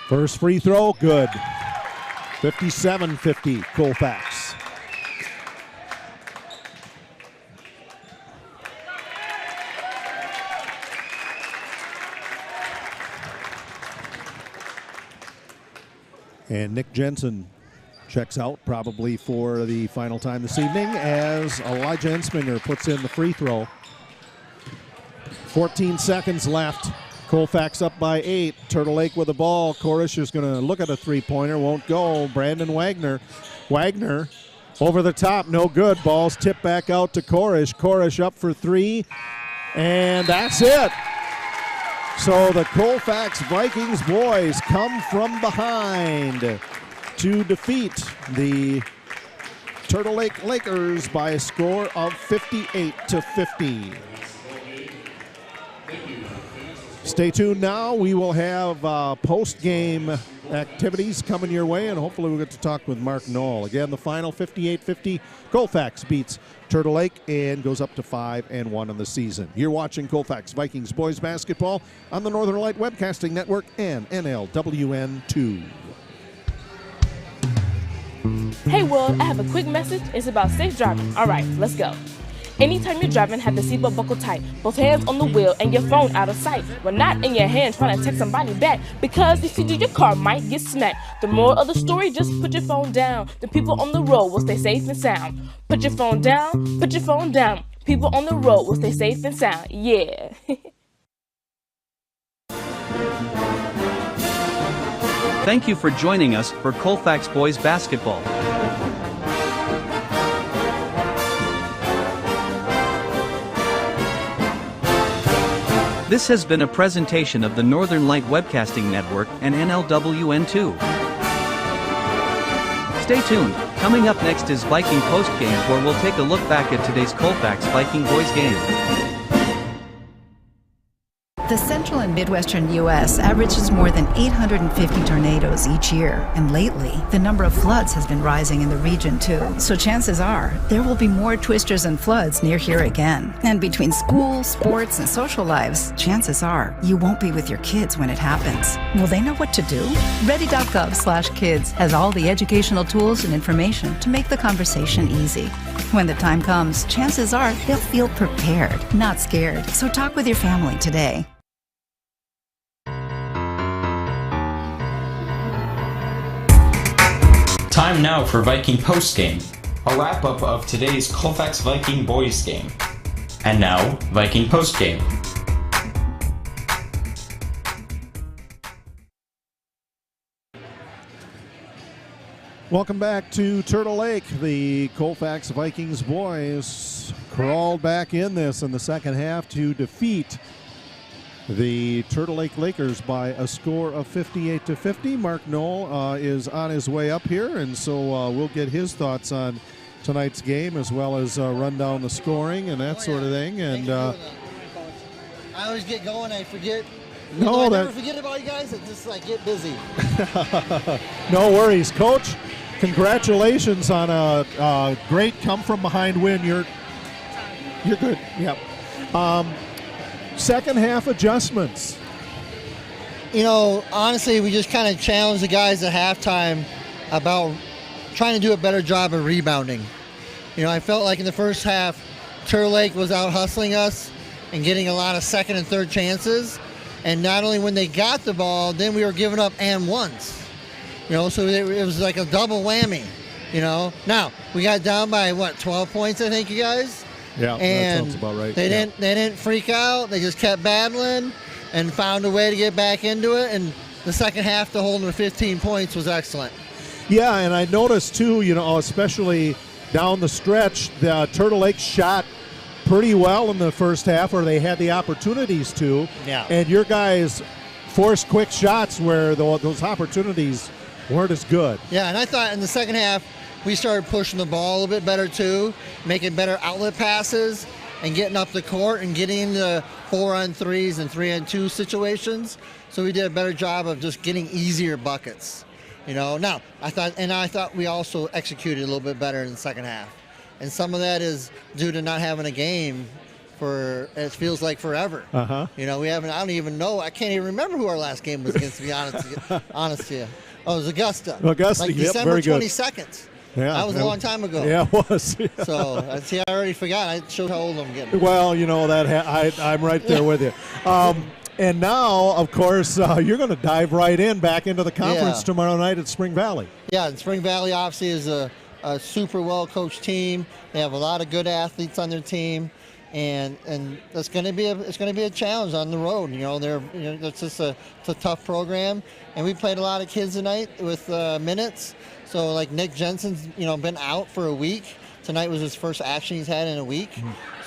First free throw, good. 57-50, Colfax. And Nick Jensen checks out probably for the final time this evening as Elijah Ensminger puts in the free throw. 14 seconds left. Colfax up by 8. Turtle Lake with the ball. Korish is going to look at a three-pointer. Won't go. Brandon Wagner. Wagner over the top. No good. Ball's tipped back out to Korish. Korish up for 3. And that's it. So the Colfax Vikings boys come from behind to defeat the Turtle Lake Lakers by a score of 58-50. Stay tuned now. We will have post-game activities coming your way, and hopefully we'll get to talk with Mark Knoll. Again, the final 58-50. Colfax beats Turtle Lake and goes up to 5-1 in the season. You're watching Colfax Vikings Boys Basketball on the Northern Light Webcasting Network and NLWN2. Hey, world, I have a quick message. It's about safe driving. All right, let's go. Anytime you're driving, have the seatbelt buckle tight. Both hands on the wheel and your phone out of sight. But not in your hand trying to text somebody back. Because if you do, your car might get smacked. The moral of the story, just put your phone down. The people on the road will stay safe and sound. Put your phone down, put your phone down. People on the road will stay safe and sound. Yeah. Thank you for joining us for Colfax Boys Basketball. This has been a presentation of the Northern Light Webcasting Network and NLWN2. Stay tuned. Coming up next is Viking Postgame, where we'll take a look back at today's Colfax Viking Boys game. The central and midwestern U.S. averages more than 850 tornadoes each year, and lately, the number of floods has been rising in the region too. So chances are, there will be more twisters and floods near here again. And between school, sports, and social lives, chances are, you won't be with your kids when it happens. Will they know what to do? Ready.gov/kids has all the educational tools and information to make the conversation easy. When the time comes, chances are they'll feel prepared, not scared. So talk with your family today. Time now for Viking Postgame, a wrap-up of today's Colfax Viking Boys game. And now, Viking Postgame. Welcome back to Turtle Lake. The Colfax Vikings boys crawled back in this in the second half to defeat the Turtle Lake Lakers by a score of 58-50. Mark Knoll is on his way up here, and so we'll get his thoughts on tonight's game as well as run down the scoring and that sort of thing. And I always get going, I forget. No, I never forget about you guys. I just get busy. No worries, Coach. Congratulations on a great come-from-behind win. You're good. Yep. Second half adjustments. Honestly, we just kind of challenged the guys at halftime about trying to do a better job of rebounding. I felt like in the first half, Turtle Lake was out hustling us and getting a lot of second and third chances. And not only when they got the ball, then we were giving up and ones. So it was like a double whammy. Now we got down by 12 points, I think, you guys. Yeah, and that sounds about right. They didn't freak out. They just kept battling and found a way to get back into it. And the second half, to hold them to 15 points was excellent. Yeah, and I noticed too, especially down the stretch, the Turtle Lake shot pretty well in the first half, or they had the opportunities to. Yeah. And your guys forced quick shots where those opportunities weren't as good. Yeah, and I thought in the second half, we started pushing the ball a little bit better too, making better outlet passes and getting up the court and getting into 4-on-3s and 3-on-2 situations. So we did a better job of just getting easier buckets. Now I thought we also executed a little bit better in the second half. And some of that is due to not having a game for, it feels like, forever. Uh-huh. I don't even know, I can't even remember who our last game was against, to be honest to you. Oh, it was Augusta. Augusta, like yep, December very good. 22nd. Yeah, that was a long time ago. Yeah, it was. So, see, I already forgot. I showed how old I'm getting. Well, I'm right there with you. And now, of course, you're going to dive right back into the conference tomorrow night at Spring Valley. Yeah, and Spring Valley obviously is a super well-coached team. They have a lot of good athletes on their team, and it's going to be a challenge on the road. It's just a tough program, and we played a lot of kids tonight with minutes. So like Nick Jensen's, been out for a week. Tonight was his first action he's had in a week.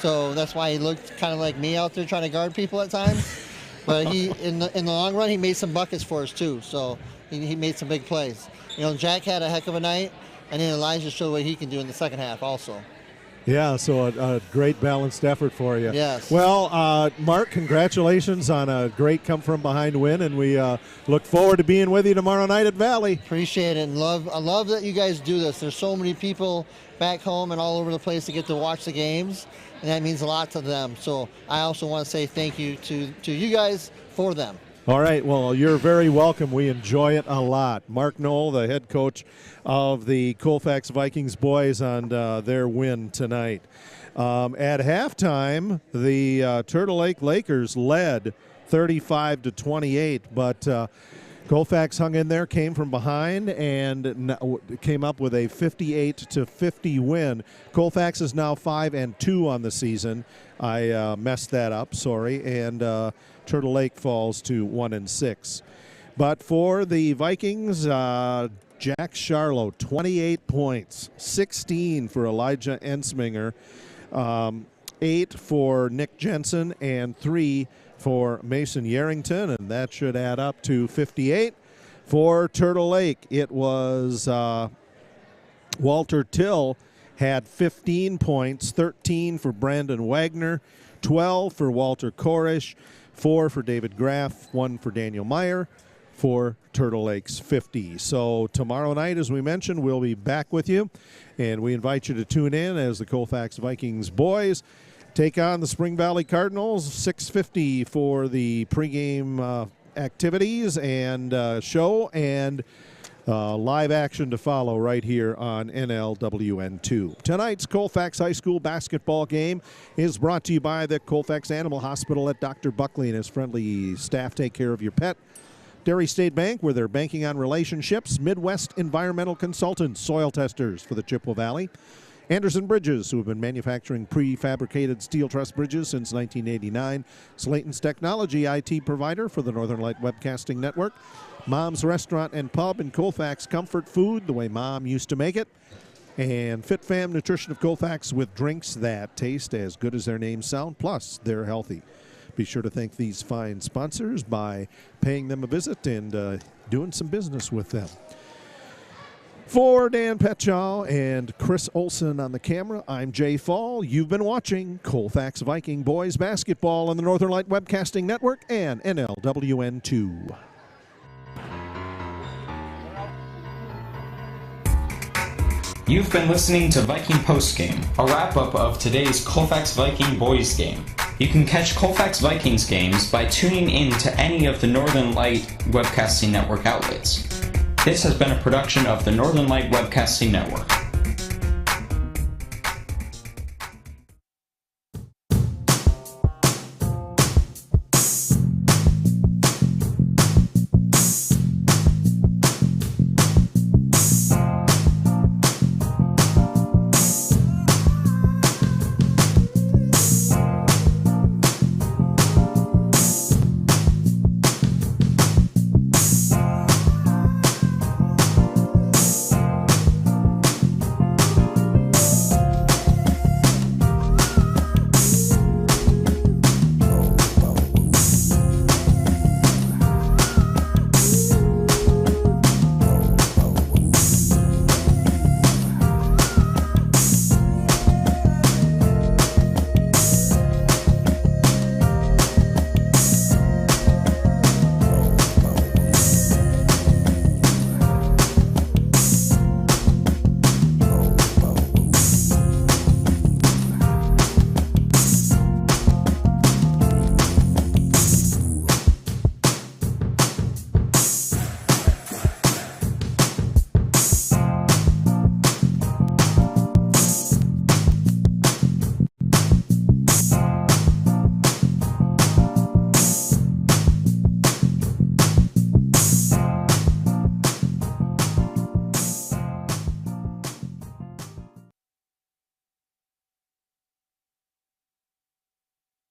So that's why he looked kind of like me out there trying to guard people at times. But he, in the long run, he made some buckets for us too. So he made some big plays. Jack had a heck of a night, and then Elijah showed what he can do in the second half also. Yeah, so a great balanced effort for you. Yes. Well, Mark, congratulations on a great come-from-behind win, and we look forward to being with you tomorrow night at Valley. Appreciate it, and I love that you guys do this. There's so many people back home and all over the place to get to watch the games, and that means a lot to them. So I also want to say thank you to you guys for them. All right, well, you're very welcome. We enjoy it a lot. Mark Knoll, the head coach of the Colfax Vikings boys, on their win tonight. At halftime, the Turtle Lake Lakers led 35-28, but Colfax hung in there, came from behind, and came up with a 58-50 win. Colfax is now 5-2 on the season. I messed that up, sorry, and Turtle Lake falls to 1-6. But for the Vikings, Jack Charlo, 28 points, 16 for Elijah Ensminger, 8 for Nick Jensen, and 3 for Mason Yarrington, and that should add up to 58. For Turtle Lake, it was Walter Till had 15 points, 13 for Brandon Wagner, 12 for Walter Korish, 4 for David Graff, 1 for Daniel Meyer, for Turtle Lake's 50. So tomorrow night, as we mentioned, we'll be back with you, and we invite you to tune in as the Colfax Vikings boys take on the Spring Valley Cardinals. 6:50 for the pregame activities and show, and live action to follow right here on NLWN2. Tonight's Colfax High School basketball game is brought to you by the Colfax Animal Hospital. Let Dr. Buckley and his friendly staff take care of your pet. Dairy State Bank, where they're banking on relationships. Midwest Environmental Consultants, soil testers for the Chippewa Valley. Anderson Bridges, who have been manufacturing prefabricated steel truss bridges since 1989. Slayton's Technology, IT provider for the Northern Light Webcasting Network. Mom's Restaurant and Pub in Colfax, comfort food the way Mom used to make it. And Fit Fam Nutrition of Colfax, with drinks that taste as good as their names sound, plus they're healthy. Be sure to thank these fine sponsors by paying them a visit and doing some business with them. For Dan Petchow and Chris Olson on the camera, I'm Jay Fall. You've been watching Colfax Viking Boys Basketball on the Northern Light Webcasting Network and NLWN2. You've been listening to Viking Postgame, a wrap-up of today's Colfax Viking Boys game. You can catch Colfax Vikings games by tuning in to any of the Northern Light Webcasting Network outlets. This has been a production of the Northern Light Webcasting Network.